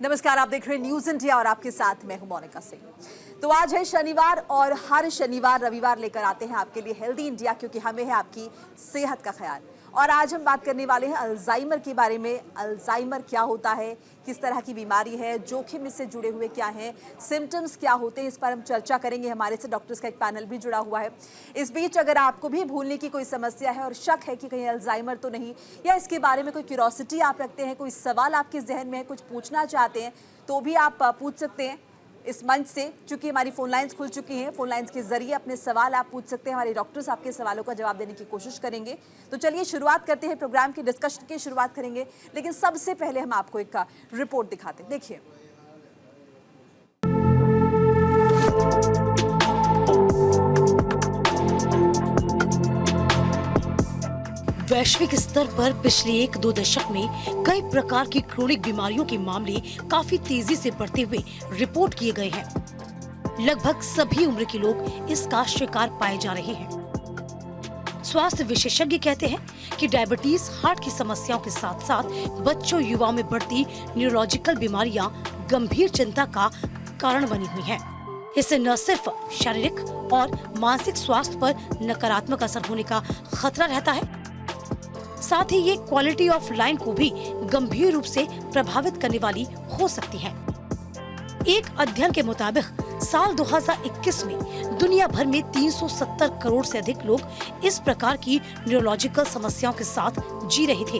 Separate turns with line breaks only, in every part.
नमस्कार, आप देख रहे हैं न्यूज इंडिया और आपके साथ मैं हूं मोनिका सिंह। तो आज है शनिवार और हर शनिवार रविवार लेकर आते हैं आपके लिए हेल्दी इंडिया, क्योंकि हमें है आपकी सेहत का ख्याल। और आज हम बात करने वाले हैं अल्जाइमर के बारे में। अल्जाइमर क्या होता है, किस तरह की बीमारी है, जोखिम इससे जुड़े हुए क्या हैं, सिम्टम्स क्या होते हैं, इस पर हम चर्चा करेंगे। हमारे से डॉक्टर्स का एक पैनल भी जुड़ा हुआ है। इस बीच अगर आपको भी भूलने की कोई समस्या है और शक है कि कहीं अल्जाइमर तो नहीं, या इसके बारे में कोई क्यूरोसिटी आप रखते हैं, कोई सवाल आपके जहन में है, कुछ पूछना चाहते हैं, तो भी आप पूछ सकते हैं इस मंच से। चूंकि हमारी फोन लाइंस खुल चुकी हैं, फोन लाइंस के जरिए अपने सवाल आप पूछ सकते हैं। हमारे डॉक्टर्स आपके सवालों का जवाब देने की कोशिश करेंगे। तो चलिए शुरुआत करते हैं, प्रोग्राम की डिस्कशन की शुरुआत करेंगे। लेकिन सबसे पहले हम आपको एक रिपोर्ट दिखाते हैं, देखिए।
वैश्विक स्तर पर पिछले 1-2 दशक में कई प्रकार की क्रोनिक बीमारियों के मामले काफी तेजी से बढ़ते हुए रिपोर्ट किए गए हैं। लगभग सभी उम्र के लोग इसका शिकार पाए जा रहे हैं। स्वास्थ्य विशेषज्ञ कहते हैं कि डायबिटीज, हार्ट की समस्याओं के साथ साथ बच्चों युवाओं में बढ़ती न्यूरोलॉजिकल बीमारियां गंभीर चिंता का कारण बनी हुई हैं। इससे न सिर्फ शारीरिक और मानसिक स्वास्थ्य पर नकारात्मक असर होने का खतरा रहता है, साथ ही ये क्वालिटी ऑफ लाइफ को भी गंभीर रूप से प्रभावित करने वाली हो सकती है। एक अध्ययन के मुताबिक साल 2021 में दुनिया भर में 370 करोड़ से अधिक लोग इस प्रकार की न्यूरोलॉजिकल समस्याओं के साथ जी रहे थे।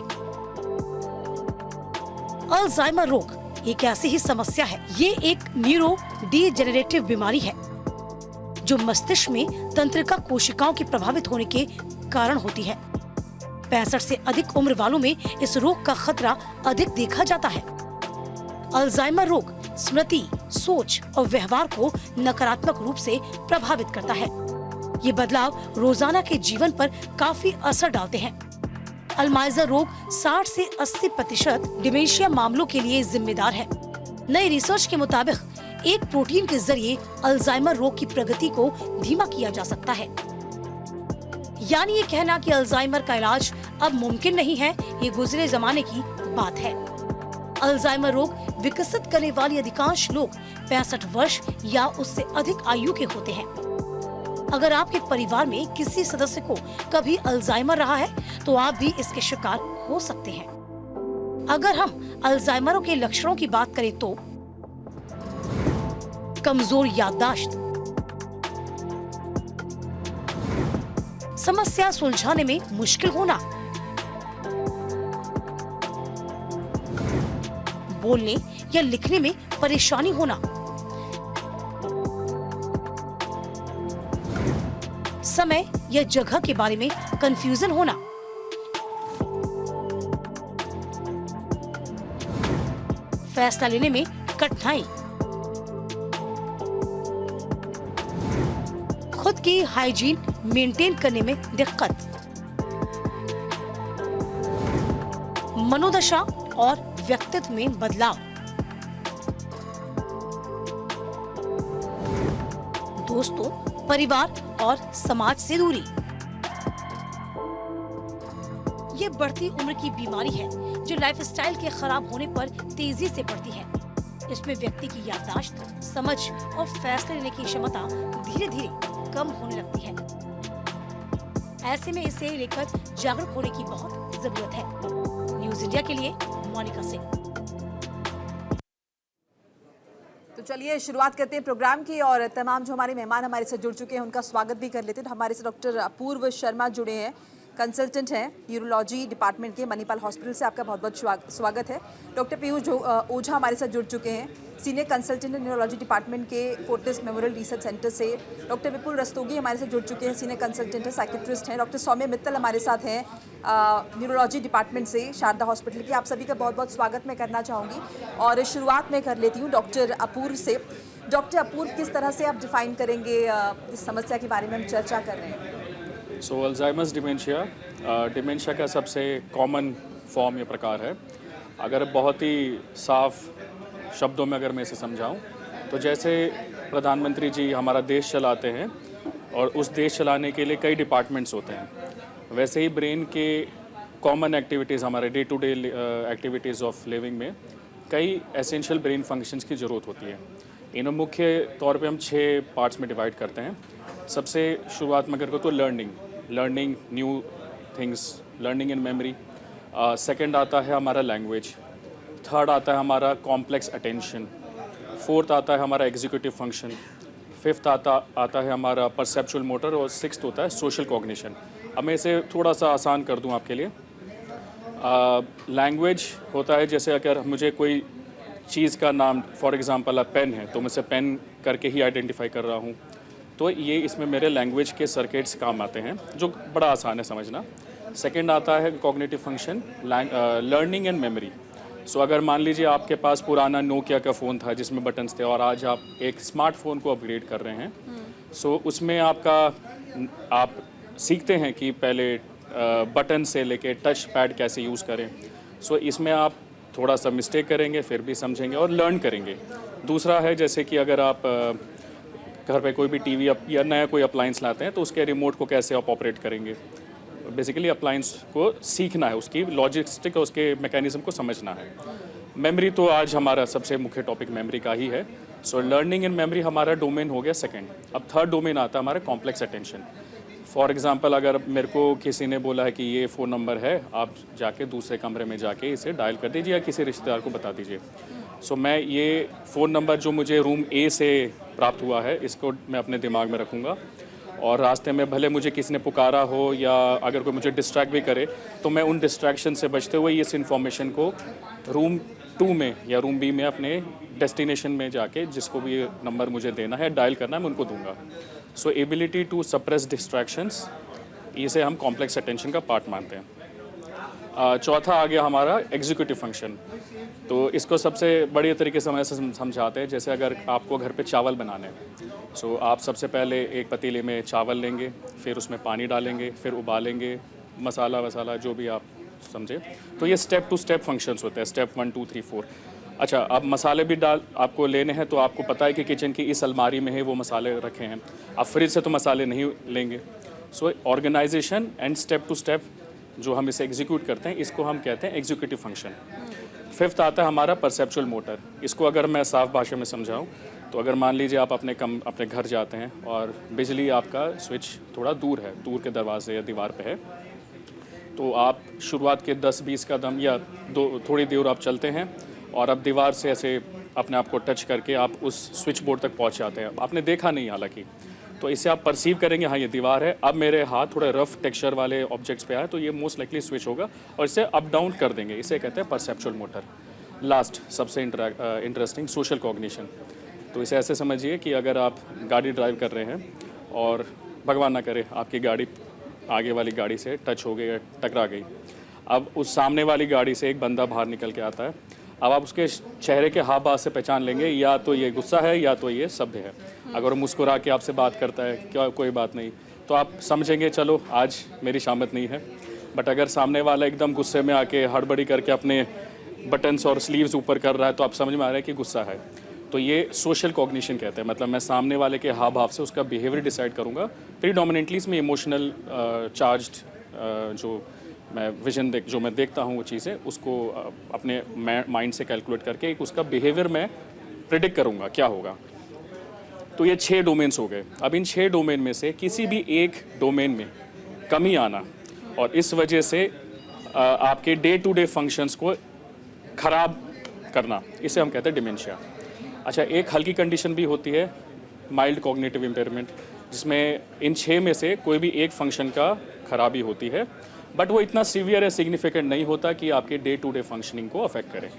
अल्जाइमर रोग एक ऐसी ही समस्या है। ये एक न्यूरो डीजेनरेटिव बीमारी है जो मस्तिष्क में तंत्रिका कोशिकाओं के प्रभावित होने के कारण होती है। 65 से अधिक उम्र वालों में इस रोग का खतरा अधिक देखा जाता है। अल्जाइमर रोग स्मृति, सोच और व्यवहार को नकारात्मक रूप से प्रभावित करता है। ये बदलाव रोजाना के जीवन पर काफी असर डालते हैं। अल्जाइमर रोग 60 से 80% डिमेंशिया मामलों के लिए जिम्मेदार है। नई रिसर्च के मुताबिक एक प्रोटीन के जरिए अल्जाइमर रोग की प्रगति को धीमा किया जा सकता है। यानी ये कहना कि अल्जाइमर का इलाज अब मुमकिन नहीं है, ये गुजरे जमाने की बात है। अल्जाइमर रोग विकसित करने वाले अधिकांश लोग 65 वर्ष या उससे अधिक आयु के होते हैं। अगर आपके परिवार में किसी सदस्य को कभी अल्जाइमर रहा है तो आप भी इसके शिकार हो सकते हैं। अगर हम अल्जाइमर के लक्षणों की बात करें तो कमजोर याददाश्त, समस्या सुलझाने में मुश्किल होना, बोलने या लिखने में परेशानी होना, समय या जगह के बारे में कंफ्यूजन होना, फैसला लेने में कठिनाई, खुद की हाइजीन मेंटेन करने में दिक्कत, मनोदशा और व्यक्तित्व में बदलाव, दोस्तों, परिवार और समाज से दूरी। ये बढ़ती उम्र की बीमारी है जो लाइफस्टाइल के खराब होने पर तेजी से बढ़ती है। इसमें व्यक्ति की याददाश्त, समझ और फैसले लेने की क्षमता धीरे धीरे कम होने लगती है। ऐसे में इसे लेकर जागरूक होने की बहुत जरूरत है। न्यूज इंडिया के लिए मोनिका सिंह।
तो चलिए शुरुआत करते हैं प्रोग्राम की, और तमाम जो हमारे मेहमान हमारे साथ जुड़ चुके हैं उनका स्वागत भी कर लेते हैं। तो हमारे से डॉक्टर अपूर्व शर्मा जुड़े हैं, कंसल्टेंट हैं न्यूरोलॉजी डिपार्टमेंट के मणिपाल हॉस्पिटल से। आपका बहुत बहुत स्वागत है। डॉक्टर पीयूष ओझा हमारे साथ जुड़ चुके हैं, सीनियर कंसल्टेंट न्यूरोलॉजी डिपार्टमेंट के फोर्टिस मेमोरियल रिसर्च सेंटर से। डॉक्टर विपुल रस्तोगी हमारे साथ जुड़ चुके हैं, सीनियर कंसल्टेंट है, साइकेट्रिस्ट हैं। डॉक्टर सौम्य मित्तल हमारे साथ हैं न्यूरोलॉजी डिपार्टमेंट से, शारदा हॉस्पिटल की। आप सभी का बहुत बहुत स्वागत मैं करना चाहूँगी। और शुरुआत में कर लेती हूँ डॉक्टर अपूर्व से। डॉक्टर अपूर्व, किस तरह से आप डिफाइन करेंगे इस समस्या के बारे में हम चर्चा कर रहे हैं?
सो अल्जाइमर्स डिमेंशिया का सबसे कॉमन फॉर्म या प्रकार है। अगर बहुत ही साफ शब्दों में अगर मैं इसे समझाऊं तो जैसे प्रधानमंत्री जी हमारा देश चलाते हैं और उस देश चलाने के लिए कई डिपार्टमेंट्स होते हैं, वैसे ही ब्रेन के कॉमन एक्टिविटीज़, हमारे day to day activities of living में कई एसेंशियल ब्रेन फंक्शंस की ज़रूरत होती है। इन्हें मुख्य तौर पे हम 6 पार्ट्स में डिवाइड करते हैं। सबसे शुरुआत में अगर को तो learning new things, learning in memory. Second आता है हमारा लैंग्वेज। थर्ड आता है हमारा कॉम्प्लेक्स अटेंशन। फोर्थ आता है हमारा एग्जीक्यूटिव फंक्शन। फिफ्थ आता है हमारा परसेप्चुअल मोटर। और सिक्स्थ होता है सोशल कॉग्निशन। अब मैं इसे थोड़ा सा आसान कर दूं आपके लिए। लैंग्वेज होता है जैसे अगर मुझे कोई चीज़ का नाम, फॉर एग्जांपल पेन है, तो मैं इसे पेन करके ही आइडेंटिफाई कर रहा हूँ, तो ये इसमें मेरे लैंग्वेज के सर्किट्स काम आते हैं, जो बड़ा आसान है समझना। सेकंड आता है cognitive function, learning and memory. So अगर मान लीजिए आपके पास पुराना नोकिया का फ़ोन था जिसमें बटन्स थे और आज आप एक स्मार्टफोन को अपग्रेड कर रहे हैं, सो उसमें आप सीखते हैं कि पहले बटन से लेके टच पैड कैसे यूज़ करें। सो इसमें आप थोड़ा सा मिस्टेक करेंगे, फिर भी समझेंगे और लर्न करेंगे। दूसरा है जैसे कि अगर आप घर पे कोई भी टीवी या नया कोई अप्लायंस लाते हैं तो उसके रिमोट को कैसे आप ऑपरेट करेंगे। बेसिकली अप्लायंस को सीखना है, उसकी लॉजिस्टिक और उसके मैकेनिज्म को समझना है। मेमोरी तो आज हमारा सबसे मुख्य टॉपिक मेमोरी का ही है। सो लर्निंग एंड मेमोरी हमारा डोमेन हो गया सेकंड। अब थर्ड डोमेन आता है हमारा कॉम्प्लेक्स अटेंशन। फॉर एग्जांपल अगर मेरे को किसी ने बोला है कि ये फ़ोन नंबर है, आप जाके दूसरे कमरे में जाके इसे डायल कर दीजिए या किसी रिश्तेदार को बता दीजिए। सो मैं ये फ़ोन नंबर जो मुझे रूम ए से प्राप्त हुआ है, इसको मैं अपने दिमाग में रखूँगा और रास्ते में भले मुझे किसी ने पुकारा हो या अगर कोई मुझे डिस्ट्रैक्ट भी करे, तो मैं उन डिस्ट्रैक्शन से बचते हुए इस इन्फॉर्मेशन को रूम 2 में या रूम बी में अपने डेस्टिनेशन में जाके जिसको भी नंबर मुझे देना है, डायल करना है, मैं उनको दूंगा। सो एबिलिटी टू सप्रेस डिस्ट्रैक्शंस, इसे हम कॉम्प्लेक्स अटेंशन का पार्ट मानते हैं। चौथा आ गया हमारा एग्जीक्यूटिव फंक्शन। तो इसको सबसे बढ़िया तरीके से समझाते हैं। जैसे अगर आपको घर पे चावल बनाने हैं, सो आप सबसे पहले एक पतीले में चावल लेंगे, फिर उसमें पानी डालेंगे, फिर उबालेंगे, मसाला वसाला जो भी आप समझे। तो ये स्टेप टू स्टेप फंक्शंस होते हैं, स्टेप 1 2 3 4। अच्छा, अब मसाले भी आपको लेने हैं, तो आपको पता है कि किचन की इस अलमारी में है वो मसाले रखे हैं। आप फ्रिज से तो मसाले नहीं लेंगे। So organisation and step to step जो हम इसे एग्जीक्यूट करते हैं, इसको हम कहते हैं एग्जीक्यूटिव फंक्शन। फिफ्थ आता है हमारा परसेप्चुअल मोटर। इसको अगर मैं साफ भाषा में समझाऊं तो अगर मान लीजिए आप अपने घर जाते हैं और बिजली आपका स्विच थोड़ा दूर है, दूर के दरवाजे या दीवार पे है, तो आप शुरुआत के 10-20 कदम या थोड़ी दूर आप चलते हैं और अब दीवार से ऐसे अपने आप को टच करके आप उस स्विच बोर्ड तक पहुंच जाते हैं। आपने देखा नहीं हालांकि, तो इससे आप परसीव करेंगे हाँ ये दीवार है। अब मेरे हाथ थोड़े रफ टेक्सचर वाले ऑब्जेक्ट्स पे आए तो ये मोस्ट लाइकली स्विच होगा और इसे अप डाउन कर देंगे। इसे कहते हैं परसेप्चुअल मोटर। लास्ट सबसे इंटरेस्टिंग, सोशल कॉग्निशन। तो इसे ऐसे समझिए कि अगर आप गाड़ी ड्राइव कर रहे हैं और भगवान ना करे आपकी गाड़ी आगे वाली गाड़ी से टच हो गई या टकरा गई, अब उस सामने वाली गाड़ी से एक बंदा बाहर निकल के आता है। अब आप उसके चेहरे के हाव भाव से पहचान लेंगे या तो ये गुस्सा है या तो ये सभ्य है। अगर वो मुस्कुरा के आपसे बात करता है, क्या कोई बात नहीं, तो आप समझेंगे चलो आज मेरी शामत नहीं है। बट अगर सामने वाला एकदम गुस्से में आके हड़बड़ी करके अपने बटन्स और स्लीव्स ऊपर कर रहा है तो आप समझ में आ रहा है कि गुस्सा है। तो ये सोशल कॉग्निशन कहते हैं। मतलब मैं सामने वाले के हाव भाव से उसका बिहेवियर डिसाइड करूँगा। प्रीडोमिनेंटली इसमें इमोशनल चार्ज्ड जो मैं विजन जो मैं देखता हूँ वो चीज़ें, उसको अपने माइंड से कैलकुलेट करके एक उसका बिहेवियर मैं प्रिडिक्ट करूँगा क्या होगा। तो ये 6 डोमेन्स हो गए। अब इन 6 डोमेन में से किसी भी एक डोमेन में कमी आना और इस वजह से आपके डे टू डे फंक्शंस को ख़राब करना, इसे हम कहते हैं डिमेंशिया। अच्छा, एक हल्की कंडीशन भी होती है माइल्ड कॉग्निटिव इम्पेयरमेंट, जिसमें इन 6 में से कोई भी एक फंक्शन का खराबी होती है, बट वो इतना सीवियर या सिग्निफिकेंट नहीं होता कि आपके डे टू डे फंक्शनिंग को अफेक्ट करे।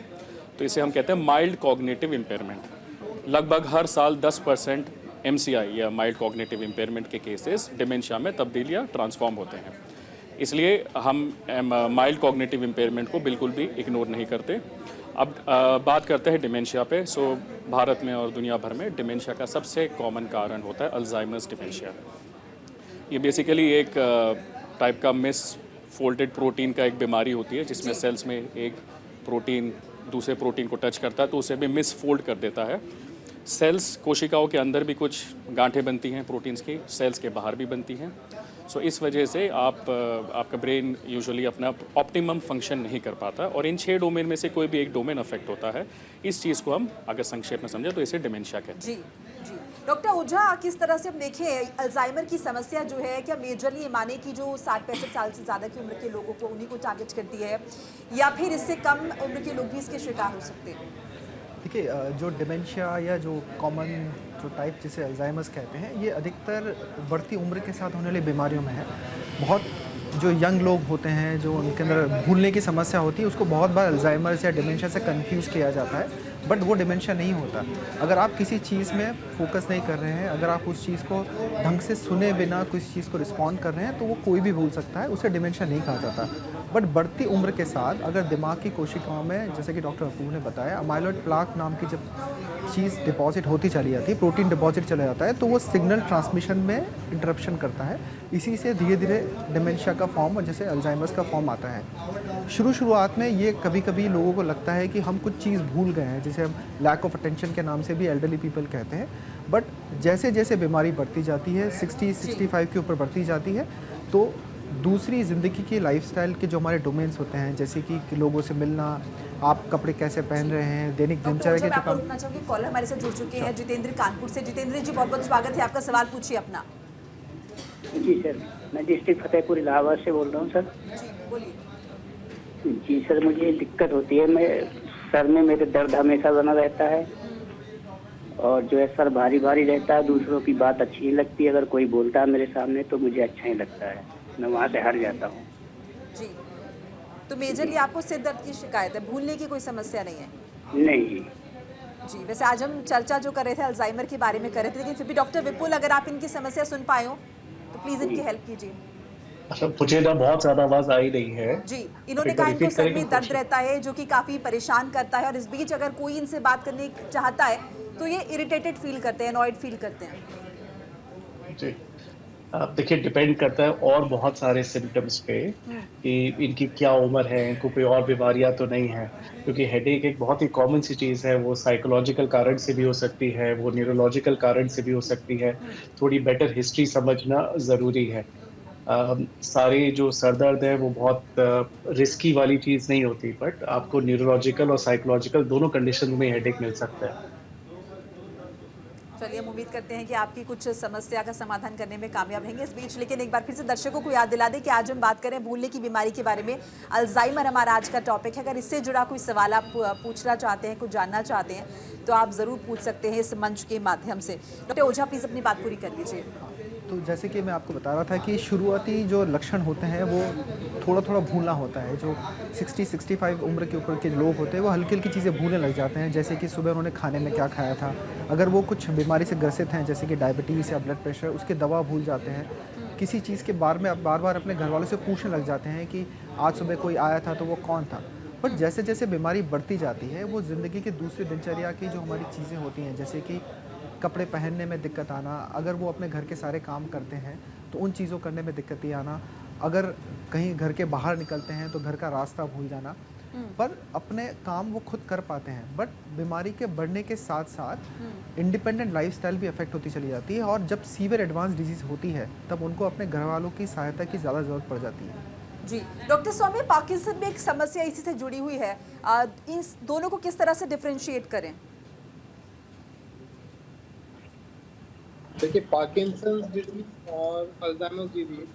तो इसे हम कहते हैं माइल्ड कॉग्निटिव इम्पेयरमेंट। लगभग हर साल 10% MCI या माइल्ड कॉग्निटिव इम्पेयरमेंट के केसेस डिमेंशिया में तब्दील या ट्रांसफॉर्म होते हैं। इसलिए हम माइल्ड कॉग्निटिव इम्पेयरमेंट को बिल्कुल भी इग्नोर नहीं करते। अब बात करते हैं डिमेंशिया पे। सो भारत में और दुनिया भर में डिमेंशिया का सबसे कॉमन कारण होता है अल्जाइमर्स डिमेंशिया। ये बेसिकली एक टाइप का मिस फोल्डेड प्रोटीन का एक बीमारी होती है, जिसमें सेल्स में एक प्रोटीन दूसरे प्रोटीन को टच करता है तो उसे भी मिस फोल्ड कर देता है। सेल्स कोशिकाओं के अंदर भी कुछ गांठें बनती हैं प्रोटीन्स की, सेल्स के बाहर भी बनती हैं। सो इस वजह से आपका ब्रेन यूजुअली अपना ऑप्टिमम फंक्शन नहीं कर पाता और इन 6 डोमेन में से कोई भी एक डोमेन अफेक्ट होता है। इस चीज़ को हम अगर संक्षेप में समझें तो इसे डिमेंशिया कहते हैं।
जी जी। डॉक्टर ओझा, किस तरह से हम देखें अल्जाइमर की समस्या जो है, क्या मेजरली माने कि जो 60-65 साल से ज़्यादा की उम्र के लोगों को उन्हीं को टारगेट करती है, या फिर इससे कम उम्र के लोग भी इसके शिकार हो सकते हैं?
देखिए, जो डिमेंशिया या जो कॉमन जो टाइप जिसे अल्जाइमर्स कहते हैं, ये अधिकतर बढ़ती उम्र के साथ होने वाली बीमारियों में है। बहुत जो यंग लोग होते हैं, जो उनके अंदर भूलने की समस्या होती है, उसको बहुत बार अल्जाइमर्स या डिमेंशिया से कंफ्यूज किया जाता है, बट वो डिमेंशिया नहीं होता। अगर आप किसी चीज़ में फोकस नहीं कर रहे हैं, अगर आप उस चीज़ को ढंग से सुने बिना किसी चीज़ को रिस्पॉन्ड कर रहे हैं, तो वो कोई भी भूल सकता है, उसे डिमेंशिया नहीं कहा जाता। बट बढ़ती उम्र के साथ अगर दिमाग की कोशिकाओं में, जैसे कि डॉक्टर अपूर्व ने बताया, अमाइलॉइड प्लाक नाम की जब चीज़ डिपॉजिट होती चली जाती है, प्रोटीन डिपॉजिट चला जाता है, तो वो सिग्नल ट्रांसमिशन में इंटरप्शन करता है। इसी से धीरे धीरे डिमेंशिया का फॉर्म और जैसे अल्जाइमर्स का फॉर्म आता है। शुरुआत में ये कभी कभी लोगों को लगता है कि हम कुछ चीज़ भूल गए हैं, जिसे हम लैक ऑफ अटेंशन के नाम से भी एल्डरली पीपल कहते हैं। बट जैसे जैसे बीमारी बढ़ती जाती है, 60-65 के ऊपर बढ़ती जाती है, तो दूसरी ज़िंदगी की लाइफस्टाइल के जो हमारे डोमेन्स होते हैं, जैसे कि लोगों से मिलना, आप कपड़े कैसे पहन रहे हैं, दैनिक दिनचर्या के जो काम।
रुकना चाहूँगी, कॉलर हमारे साथ जुड़ चुके हैं जितेंद्र कानपुर से। जितेंद्र जी, बहुत बहुत स्वागत है आपका, सवाल पूछिए अपना।
जी सर, मैं डिस्ट्रिक्ट फतेहपुर इलाहाबाद से बोल रहा हूँ सर।
जी बोलिए।
जी सर, मुझे दिक्कत होती है, मैं सर में मेरे दर्द हमेशा बना रहता है और जो है सर भारी भारी रहता है। दूसरों की बात अच्छी नहीं लगती, अगर कोई बोलता है मेरे सामने तो मुझे अच्छा नहीं लगता है, मैं वहाँ से हट जाता हूँ।
जी, तो मेजरली आपको सिर दर्द की शिकायत है, भूलने की कोई समस्या नहीं है?
नहीं
जी, वैसे आज हम चर्चा जो कर रहे थे अल्जाइमर के बारे में कर रहे थे, लेकिन फिर भी डॉक्टर विपुल, अगर आप इनकी समस्या सुन पाए हो तो प्लीज इनकी हेल्प कीजिए।
अच्छा, मुझे ना बहुत ज्यादा आवाज आ ही नहीं है।
जी, इन्होंने कहा इनको सर में दर्द रहता है जो कि काफी परेशान करता है, और इस बीच अगर कोई इनसे बात करने चाहता है तो ये इरिटेटेड फील करते हैं, अनॉयड फील करते हैं।
जी, आप देखिए, डिपेंड करता है और बहुत सारे सिम्टम्स पे कि इनकी क्या उम्र है, इनको कोई और बीमारियां तो नहीं है। क्योंकि हेडेक एक बहुत ही कॉमन सी चीज़ है, वो साइकोलॉजिकल कारण से भी हो सकती है, वो न्यूरोलॉजिकल कारण से भी हो सकती है। थोड़ी बेटर हिस्ट्री समझना ज़रूरी है। सारी जो सर दर्द है वो बहुत रिस्की वाली चीज़ नहीं होती, बट आपको न्यूरोलॉजिकल और साइकोलॉजिकल दोनों कंडीशन में हेडेक मिल सकता है।
चलिए, हम उम्मीद करते हैं कि आपकी कुछ समस्या का समाधान करने में कामयाब रहेंगे इस बीच। लेकिन एक बार फिर से दर्शकों को याद दिला दें कि आज हम बात करें भूलने की बीमारी के बारे में। अल्जाइमर हमारा आज का टॉपिक है। अगर इससे जुड़ा कोई सवाल आप पूछना चाहते हैं, कुछ जानना चाहते हैं, तो आप ज़रूर पूछ सकते हैं इस मंच के माध्यम से। डॉक्टर ओझा, प्लीज़ अपनी बात पूरी कर लीजिए।
तो जैसे कि मैं आपको बता रहा था कि शुरुआती जो लक्षण होते हैं वो थोड़ा थोड़ा भूलना होता है। जो 60-65 उम्र के ऊपर के लोग होते हैं वो हल्की हल्की चीज़ें भूलने लग जाते हैं, जैसे कि सुबह उन्होंने खाने में क्या खाया था। अगर वो कुछ बीमारी से ग्रसित हैं, जैसे कि डायबिटीज़ या ब्लड प्रेशर, उसके दवा भूल जाते हैं। किसी चीज़ के बारे में बार बार अपने घर वालों से पूछने लग जाते हैं कि आज सुबह कोई आया था तो वो कौन था। बट जैसे जैसे बीमारी बढ़ती जाती है, वो ज़िंदगी की दूसरी दिनचर्या की जो हमारी चीज़ें होती हैं, जैसे कि कपड़े पहनने में दिक्कत आना, अगर वो अपने घर के सारे काम करते हैं तो उन चीज़ों करने में दिक्कतें आना, अगर कहीं घर के बाहर निकलते हैं तो घर का रास्ता भूल जाना। पर अपने काम वो खुद कर पाते हैं, बट बीमारी के बढ़ने के साथ साथ इंडिपेंडेंट लाइफस्टाइल भी अफेक्ट होती चली जाती है, और जब सीवियर एडवांस डिजीज़ होती है तब उनको अपने घर वालों की सहायता की ज़्यादा ज़रूरत पड़ जाती है।
जी, डॉक्टर स्वामी, पार्किंसन में एक समस्या इसी से जुड़ी हुई है, इन दोनों को किस तरह से डिफरेंशिएट करें?
देखिए, पार्किंसंस डिजीज और अल्जाइमर्स डिजीज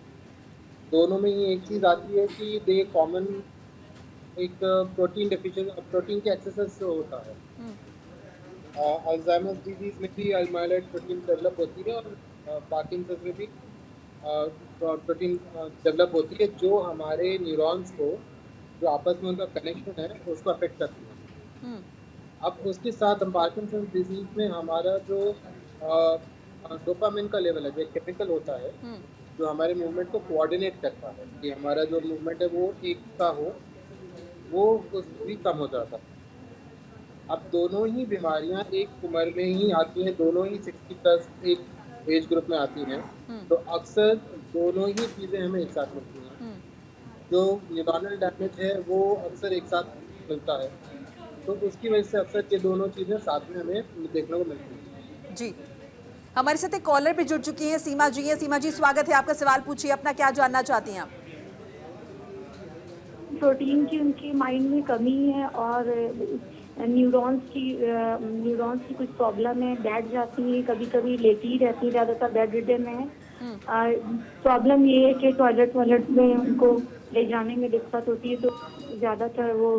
दोनों में ही एक चीज़ आती है कि दे कॉमन एक प्रोटीन डेफिशिएंसी, प्रोटीन के एक्सेस से होता है। अल्जाइमर्स डिजीज में भी अमाइलॉइड प्रोटीन डेवलप होती है और पार्किंसंस में भी प्रोटीन डेवलप होती है, जो हमारे न्यूरॉन्स को, जो आपस में उनका कनेक्शन है, उसको अफेक्ट करती है। अब उसके साथ हम पार्किंसंस डिजीज में हमारा जो डोपामिन का लेवल है, जो केमिकल होता है, जो हमारे मूवमेंट को कोऑर्डिनेट करता है कि हमारा जो मूवमेंट है वो एक सा हो, वो भी कम हो जाता है। अब दोनों ही बीमारियां एक उम्र में ही आती हैं, दोनों ही 60+ एक एज ग्रुप में आती हैं, तो अक्सर दोनों ही चीज़ें हमें एक साथ मिलती हैं। जो न्यूरॉनल डैमेज है वो अक्सर एक साथ मिलता है, तो उसकी वजह से अक्सर ये दोनों चीज़ें साथ में हमें देखने को मिलती हैं।
जी, हमारे साथ एक कॉलर भी जुड़ चुकी है, सीमा जी है। सीमा जी, स्वागत है आपका, सवाल पूछिए अपना, क्या जानना चाहती हैं आप?
प्रोटीन की उनके माइंड में कमी है और न्यूरॉन्स की कुछ प्रॉब्लम है, बैठ जाती है, कभी कभी लेटी ही रहती है, ज़्यादातर बेड रिडन है। प्रॉब्लम ये है कि टॉयलेट में उनको ले जाने में दिक्कत होती है, तो ज़्यादातर वो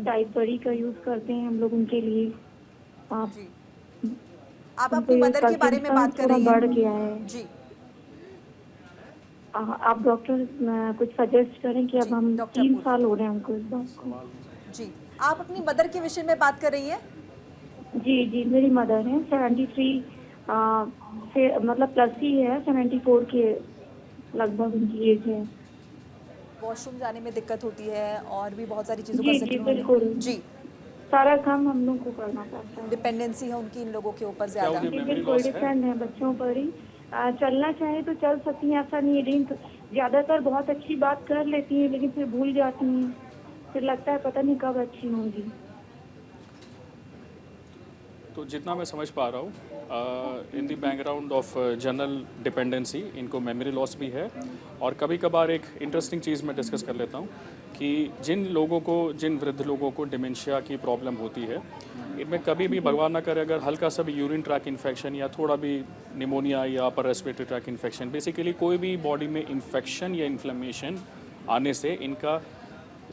डायपरी का यूज़ करते हैं हम लोग उनके लिए।
जी, आप अपनी मदर के बारे में बात कर रही
बढ़
हैं
गया है
जी।
आप डॉक्टर कुछ सजेस्ट करें कि अब
जी,
हम
डॉक्टर
3
बोल-
साल हो रहे हैं हमको इस बात को।
जी, आप अपनी मदर के विषय में बात कर रही हैं?
जी, मेरी मदर है 73 से मतलब प्लस ही है, 74 के लगभग उनकी एज है।
वॉशरूम जाने में दिक्कत होती है और भी बहुत सारी चीज़ों
जी,
का
जी,
जिक्र उन्होंने-
बिल्कुल।
जी,
सारा काम हम लोग को करना पड़ता है।
डिपेंडेंसी है उनकी इन लोगों के ऊपर ज़्यादा।
क्या
जी,
memory
बिल्कुल
loss है?
डिपेंड है बच्चों पर ही। चलना चाहे तो चल सकती हैं, ऐसा नहीं है, लेकिन ज़्यादातर बहुत अच्छी बात कर लेती हैं लेकिन फिर भूल जाती हैं, फिर लगता है पता नहीं कब अच्छी होंगी।
तो जितना मैं समझ पा रहा हूँ, in the background of general dependency इनको मेमोरी लॉस भी है। और कभी कभार एक इंटरेस्टिंग चीज़ मैं डिस्कस कर लेता हूँ कि जिन वृद्ध लोगों को डिमेंशिया की प्रॉब्लम होती है, इनमें कभी भी भगवान ना करे अगर हल्का सा भी यूरिन ट्रैक इन्फेक्शन या थोड़ा भी निमोनिया या upper respiratory tract infection, basically कोई भी बॉडी में इन्फेक्शन या इन्फ्लेमेशन आने से इनका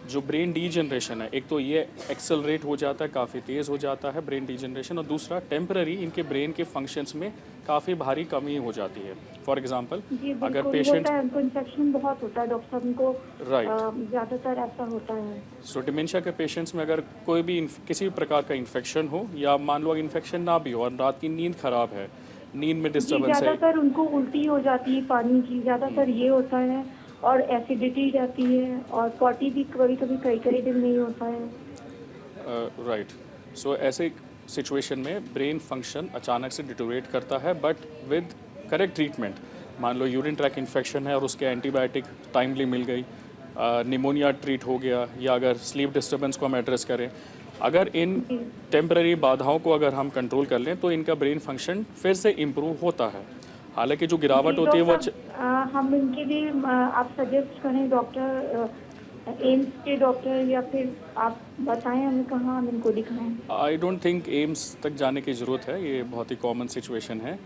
जो ब्रेन डीजनरेशन है, एक तो ये एक्सेलरेट हो जाता है, काफ़ी तेज़ हो जाता है ब्रेन डीजनरेशन, और दूसरा टेम्पररी इनके ब्रेन के फंक्शंस में काफ़ी भारी कमी हो जाती है। फॉर एग्जांपल
जी,
अगर
बिल्कुल
पेशेंट
होता है, उनको इन्फेक्शन बहुत होता है डॉक्टर साहब, उनको
राइट,
ज़्यादातर ऐसा होता है।
सो डिमेंशिया के पेशेंट्स में अगर कोई भी किसी भी प्रकार का इन्फेक्शन हो या मान लो इन्फेक्शन ना भी हो और रात की नींद खराब है, नींद में
जी,
डिस्टर्बेंस है,
ज़्यादातर उनको उल्टी हो जाती है पानी की, ज़्यादातर ये होता है, और एसिडिटी रहती है, और पॉटी भी कभी कई दिन नहीं होता है।
राइट। सो ऐसे सिचुएशन में ब्रेन फंक्शन अचानक से डिटोरेट करता है, बट विद करेक्ट ट्रीटमेंट, मान लो यूरिन ट्रैक इन्फेक्शन है और उसके एंटीबायोटिक टाइमली मिल गई, निमोनिया ट्रीट हो गया, या अगर स्लीप डिस्टर्बेंस को हम एड्रेस करें, अगर इन टेम्पररी बाधाओं को अगर हम कंट्रोल कर लें तो इनका ब्रेन फंक्शन फिर से इम्प्रूव होता है। हालांकि जो गिरावट होती है वो
हम इनके लिए आप सजेस्ट करें डॉक्टर, एम्स के डॉक्टर, या फिर आप बताएं हमें कहाँ हम इनको दिखाएं।
आई डोंट थिंक एम्स तक जाने की ज़रूरत है, ये बहुत ही कॉमन सिचुएशन है।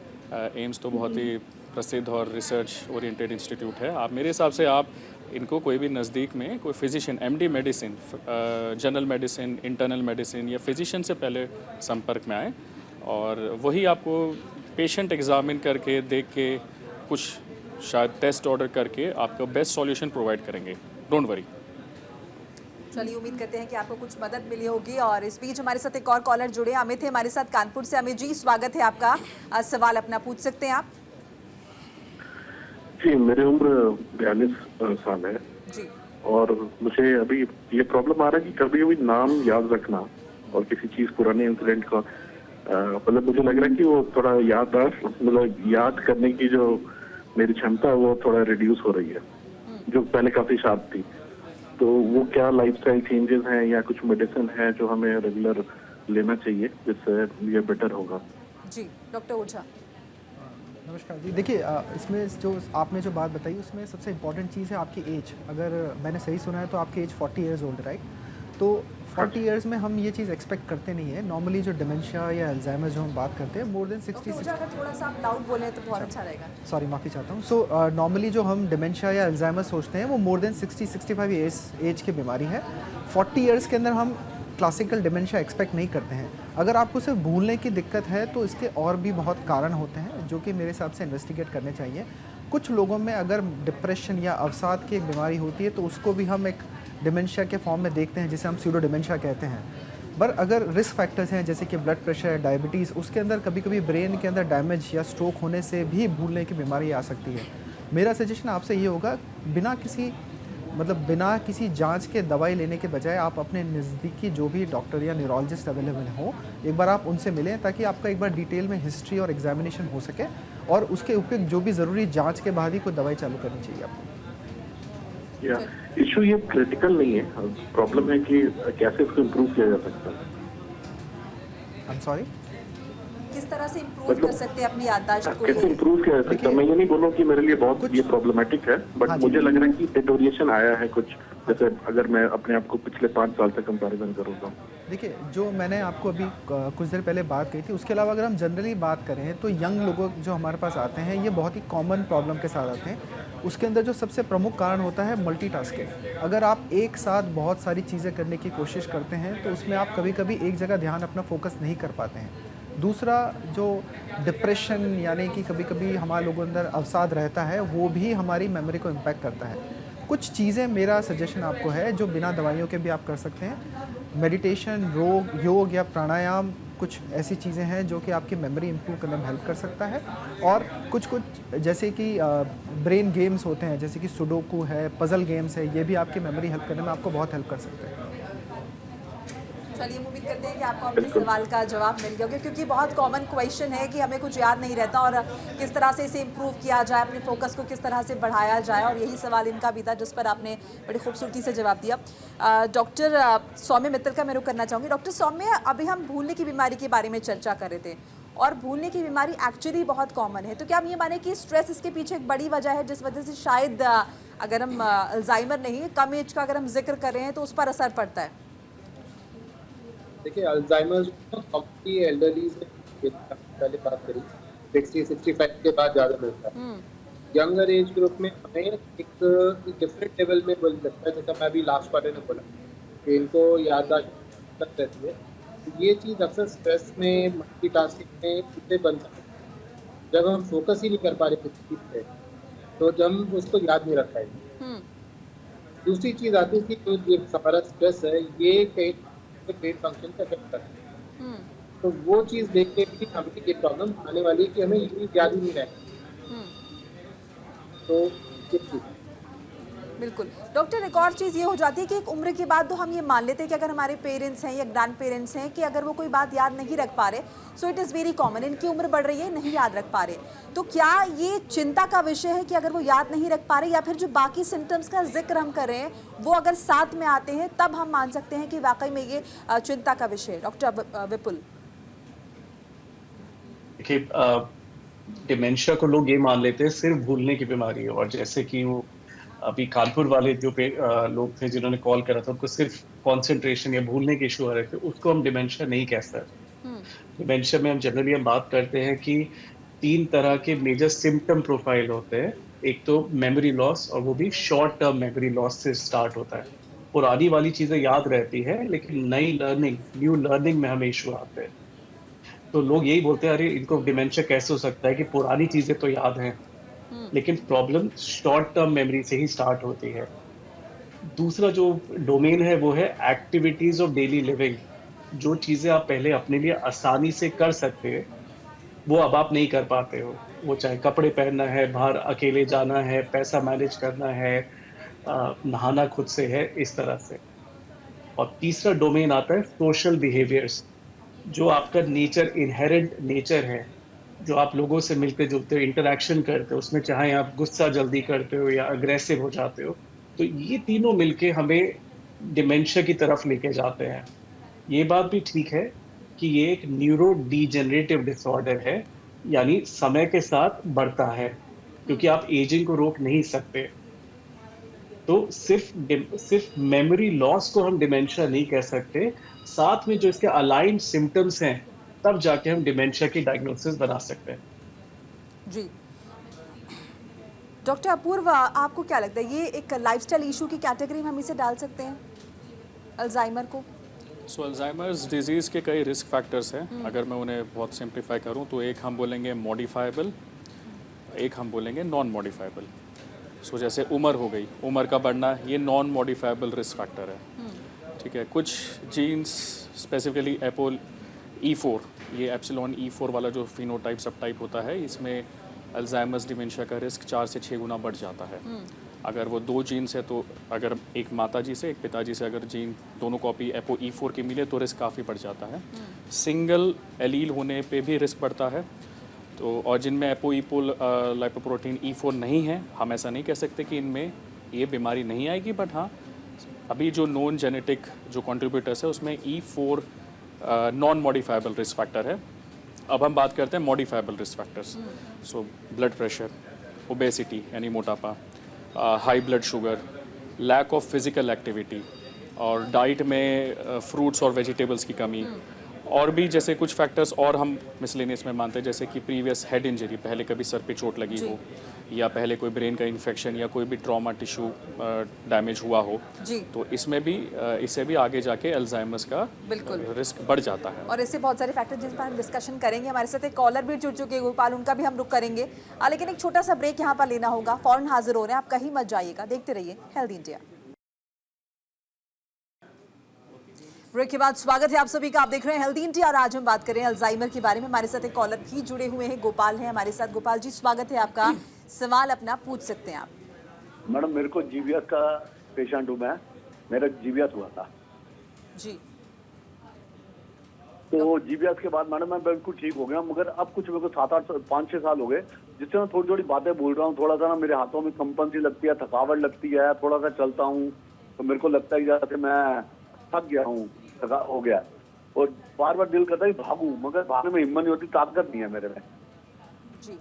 एम्स तो बहुत ही प्रसिद्ध और रिसर्च ओरिएंटेड इंस्टीट्यूट है। आप मेरे हिसाब से आप इनको कोई भी नज़दीक में कोई physician, MD medicine, general medicine, internal medicine या फिजिशियन से पहले संपर्क में आएँ, और वही आपको पेशेंट एग्जामिन करके देख के कुछ शायद टेस्ट ऑर्डर करके आपको बेस्ट सॉल्यूशन प्रोवाइड करेंगे। Don't worry.
चलिए, उम्मीद करते हैं कि आपको कुछ मदद मिली होगी। और इस बीच हमारे साथ एक और कॉलर जुड़े, अमित है हमारे साथ कानपुर से। अमित जी, स्वागत है आपका, सवाल अपना पूछ सकते हैं आप।
जी, मेरी उम्र 42 साल है
जी,
और मुझे अभी ये प्रॉब्लम आ रहा है कि कभी कभी नाम याद रखना और किसी चीज पुराने इंसिडेंट का, मतलब मुझे लग रहा है कि वो थोड़ा मतलब याद करने की जो मेरी क्षमता है वो थोड़ा रिड्यूस हो रही है, जो पहले काफी शार्प थी। तो वो क्या लाइफस्टाइल चेंजेस हैं या कुछ मेडिसिन है जो हमें रेगुलर लेना चाहिए जिससे ये बेटर होगा?
जी, डॉक्टर ओझा।
नमस्कार जी, देखिए इसमें जो आपने जो बात बताई उसमें सबसे इम्पॉर्टेंट चीज़ है आपकी एज। अगर मैंने सही सुना है तो आपकी एज 40 ईयर्स ओल्ड, राइट? तो 40 ईयर्स में हम ये चीज़ एक्सपेक्ट करते नहीं है। नॉर्मली जो डिमेंशिया या अल्जाइमर जो हम बात करते हैं, मोर देन 60
डॉक्टर ओझा, अगर थोड़ा सा आप लाउड बोलें तो बहुत अच्छा रहेगा।
सॉरी, माफ़ी चाहता हूँ। सो नॉर्मली जो हम डिमेंशिया या अल्जाइमर सोचते हैं वो मोर देन 60-65 एज की बीमारी है। 40 ईयर्स के अंदर हम क्लासिकल डिमेंशिया एक्सपेक्ट नहीं करते हैं। अगर आपको सिर्फ भूलने की दिक्कत है तो इसके और भी बहुत कारण होते हैं जो कि मेरे हिसाब से इन्वेस्टिगेट करने चाहिए। कुछ लोगों में अगर डिप्रेशन या अवसाद की एक बीमारी होती है तो उसको भी हम एक डिमेंशिया के फॉर्म में देखते हैं, जिसे हम स्यूडो डिमेंशिया कहते हैं। पर अगर रिस्क फैक्टर्स हैं जैसे कि ब्लड प्रेशर, डायबिटीज़, उसके अंदर कभी कभी ब्रेन के अंदर डैमेज या स्ट्रोक होने से भी भूलने की बीमारी आ सकती है। मेरा सजेशन आपसे ये होगा, बिना किसी जांच के दवाई लेने के बजाय आप अपने नज़दीकी जो भी डॉक्टर या न्यूरोलॉजिस्ट अवेलेबल हो, एक बार आप उनसे मिलें ताकि आपका एक बार डिटेल में हिस्ट्री और एग्जामिनेशन हो सके, और उसके उपयुक्त जो भी ज़रूरी जांच के बाद ही कोई दवाई चालू करनी चाहिए आपको।
या इशू ये क्रिटिकल नहीं है, प्रॉब्लम है कि कैसे इसको इम्प्रूव किया जा सकता है।
I am sorry.
किस तरह से इम्प्रूव कर सकते हैं अपनी याददाश्त को?
कैसे इम्प्रूव किया जा सकता है? मैं ये नहीं बोलूँ कि मेरे लिए बहुत ये प्रॉब्लमेटिक है, बट
हाँ जी।
मुझे लग रहा है कि डिटोरिएशन आया है कुछ, जैसे अगर मैं अपने आप को पिछले 5 साल से कंपैरिजन करूँ तो।
देखिए, जो मैंने आपको अभी कुछ देर पहले बात कही थी, उसके अलावा अगर हम जनरली बात करें तो यंग लोगों जो हमारे पास आते हैं, ये बहुत ही कॉमन प्रॉब्लम के साथ आते हैं। उसके अंदर जो सबसे प्रमुख कारण होता है मल्टीटास्किंग। अगर आप एक साथ बहुत सारी चीज़ें करने की कोशिश करते हैं तो उसमें आप कभी कभी एक जगह ध्यान अपना फोकस नहीं कर पाते हैं। दूसरा, जो डिप्रेशन यानी कि कभी कभी हमारे लोगों के अंदर अवसाद रहता है, वो भी हमारी मेमोरी को इम्पैक्ट करता है। कुछ चीज़ें, मेरा सजेशन आपको है, जो बिना दवाइयों के भी आप कर सकते हैं। मेडिटेशन, योग या प्राणायाम, कुछ ऐसी चीज़ें हैं जो कि आपकी मेमोरी इंप्रूव करने में हेल्प कर सकता है। और कुछ जैसे कि ब्रेन गेम्स होते हैं, जैसे कि सुडोकू है, पजल गेम्स है, ये भी आपकी मेमोरी हेल्प करने में आपको बहुत हेल्प कर सकते हैं।
चलिए, उम्मीद करते हैं कि आपको आपके सवाल का जवाब मिल गया होगा, क्योंकि बहुत कॉमन क्वेश्चन है कि हमें कुछ याद नहीं रहता और किस तरह से इसे इम्प्रूव किया जाए, अपने फोकस को किस तरह से बढ़ाया जाए, और यही सवाल इनका भी था जिस पर आपने बड़ी खूबसूरती से जवाब दिया। डॉक्टर सौम्य मित्तल का मैं रुख करना चाहूँगी। डॉक्टर सौम्य, अभी हम भूलने की बीमारी के बारे में चर्चा कर रहे थे, और भूलने की बीमारी एक्चुअली बहुत कॉमन है, तो क्या हम ये माने कि स्ट्रेस इसके पीछे एक बड़ी वजह है, जिस वजह से शायद अगर हम अल्जाइमर नहीं, कम एज का अगर हम जिक्र कर रहे हैं तो उस पर असर पड़ता है?
देखिए, अल्जाइमर कॉमनली एल्डरलीज में पहले बात करी 60-65 के बाद ज़्यादा मिलता है। यंगर एज ग्रुप में हमें एक डिफरेंट लेवल में बोल लगता है, जैसा मैं अभी लास्ट क्वार्टर में बोला कि इनको याददाश्त रहती है। तो ये चीज़ अक्सर स्ट्रेस में, मल्टीटास्किंग में इससे बन सकती है। जब हम फोकस ही नहीं कर पा रहे किसी चीज़ पे, तो जब हम उसको याद नहीं रख पाएंगे। दूसरी चीज़ आती है कि जो हमारा स्ट्रेस है, ये कई ब्रेन फंक्शन का इफेक्ट करता है। तो वो चीज़ देख के भी हमें ये प्रॉब्लम आने वाली है कि हमें ये याद ही नहीं रहती। तो ये चीज़
बिल्कुल। डॉक्टर, एक और चीज़ ये हो जाती है कि एक उम्र के बाद तो हम ये मान लेते हैं कि अगर हमारे पेरेंट्स हैं या ग्रैंड पेरेंट्स हैं कि अगर वो कोई बात याद नहीं रख पा रहे, so it is very common, इनकी उम्र बढ़ रही है, नहीं याद रख पा रहे, तो क्या ये चिंता का विषय है कि अगर वो याद नहीं रख पा रहे, या फिर जो बाकी सिम्टम्स का जिक्र हम कर रहे हैं वो अगर साथ में आते हैं तब हम मान सकते हैं कि वाकई में ये चिंता का विषय है? डॉक्टर विपुल।
देखिए, डिमेंशिया को लोग ये मान लेते हैं सिर्फ भूलने की बीमारी है, और जैसे कि वो अभी कानपुर वाले जो लोग थे जिन्होंने कॉल करा था, उनको सिर्फ कंसंट्रेशन या भूलने के इशू आ रहे थे, उसको हम डिमेंशिया नहीं कह सकते। डिमेंशिया में हम जनरली बात करते हैं कि 3 तरह के मेजर सिम्टम प्रोफाइल होते हैं। एक तो मेमोरी लॉस, और वो भी शॉर्ट टर्म मेमोरी लॉस से स्टार्ट होता है। पुरानी वाली चीजें याद रहती है, लेकिन न्यू लर्निंग में हमें इशू आते हैं। तो लोग यही बोलते हैं, अरे इनको डिमेंशिया कैसे हो सकता है कि पुरानी चीजें तो याद हैं, लेकिन प्रॉब्लम शॉर्ट टर्म मेमोरी से ही स्टार्ट होती है। दूसरा जो डोमेन है वो है एक्टिविटीज ऑफ डेली लिविंग। जो चीजें आप पहले अपने लिए आसानी से कर सकते हैं, वो अब आप नहीं कर पाते हो। वो चाहे कपड़े पहनना है, बाहर अकेले जाना है, पैसा मैनेज करना है, नहाना खुद से है, इस तरह से। और तीसरा डोमेन आता है सोशल बिहेवियर्स, जो आपका नेचर, इनहेरेंट नेचर है, जो आप लोगों से मिलते जुलते हो, इंटरेक्शन करते हो, उसमें चाहे आप गुस्सा जल्दी करते हो या अग्रेसिव हो जाते हो, तो ये तीनों मिलके हमें डिमेंशिया की तरफ लेके जाते हैं। ये बात भी ठीक है कि ये एक न्यूरो डीजेनरेटिव डिसऑर्डर है, यानी समय के साथ बढ़ता है, क्योंकि आप एजिंग को रोक नहीं सकते। तो सिर्फ मेमोरी लॉस को हम डिमेंशिया नहीं कह सकते, साथ में जो इसके अलाइंड सिम्टम्स हैं, तब जाके हम डिमेंशिया की डायग्नोसिस बना सकते हैं।
जी डॉक्टर अपूर्व, आपको क्या लगता है, ये एक लाइफस्टाइल इशू की कैटेगरी में हम इसे डाल सकते हैं, अल्जाइमर को?
सो अल्जाइमर्स डिजीज़ के कई रिस्क फैक्टर्स हैं। अगर मैं उन्हें बहुत सिंप्लीफाई करूं तो एक हम बोलेंगे मॉडिफाइबल, एक हम बोलेंगे नॉन मॉडिफाइबल। सो जैसे उम्र हो गई, उम्र का बढ़ना, ये नॉन मॉडिफाइबल रिस्क फैक्टर है। ठीक है, कुछ जीन्स स्पेसिफिकली एपोल E4, ये एप्सिलॉन E4 वाला जो फिनोटाइप सब टाइप होता है, इसमें अल्जाइमर्स डिमेंशिया का रिस्क 4 से 6 गुना बढ़ जाता है। अगर वो 2 जीन्स है, तो अगर एक माताजी से एक पिताजी से अगर जीन दोनों कॉपी एपो E4 की मिले तो रिस्क काफ़ी बढ़ जाता है। सिंगल एलील होने पे भी रिस्क बढ़ता है। तो और जिनमें एपो ईपोल लाइपोप्रोटीन E4 नहीं है, हम ऐसा नहीं कह सकते कि इनमें ये बीमारी नहीं आएगी, बट हाँ, अभी जो नॉन जेनेटिक जो कंट्रीब्यूटर्स है उसमें E4 non modifiable risk factor है। अब हम बात करते हैं modifiable risk factors. So blood pressure, obesity यानी मोटापा, high blood sugar, lack of physical activity, और डाइट में फ्रूट्स और वेजिटेबल्स की कमी, और भी जैसे कुछ फैक्टर्स और हम मिसलेनियस में मानते हैं, जैसे कि प्रीवियस हेड इंजरी, पहले कभी सर पे चोट लगी हो, या पहले कोई ब्रेन का इन्फेक्शन या कोई भी ट्रॉमा टिश्यू डैमेज हुआ हो,
जी।
तो इसमें भी इससे भी आगे जाके अल्जाइमर्स का
बिल्कुल
रिस्क बढ़ जाता है।
और इससे बहुत सारे फैक्टर जिन पर हम डिस्कशन करेंगे। हमारे साथ एक कॉलर भी जुड़ चुके हैं गोपाल, उनका भी हम रुक करेंगे, लेकिन एक छोटा सा ब्रेक यहाँ पर लेना होगा। फौरन हाजिर हो रहे हैं, आप कहीं मत जाइएगा, देखते रहिए हेल्दी इंडिया। ब्रेक के बाद स्वागत है आप सभी का, आप देख रहे हैं हेल्दी इंडिया और आज हम बात कर रहे हैं अल्जाइमर के बारे में। हमारे साथ एक कॉलर भी जुड़े हुए हैं, गोपाल हैं हमारे साथ। गोपाल जी स्वागत है आपका, सवाल अपना पूछ सकते हैं आप।
मैडम मेरे को जीबीएस का पेशेंट हूँ मैं, मेरा जीबीएस हुआ था
जी।
तो जीबीएस के बाद मैडम मैं बिल्कुल ठीक हो गया, मगर अब कुछ मेरे को 5-6 साल हो गए जिससे मैं थोड़ी थोड़ी बातें बोल रहा हूँ। थोड़ा सा ना मेरे हाथों में कंपन सी लगती है, थकावट लगती है, थोड़ा सा चलता हूँ तो मेरे को लगता है जैसे मैं थक गया हूँ, थका हो गया, और बार बार दिल करता है भागूं, मगर भागने में हिम्मत नहीं होती, ताकत नहीं है मेरे में।
जी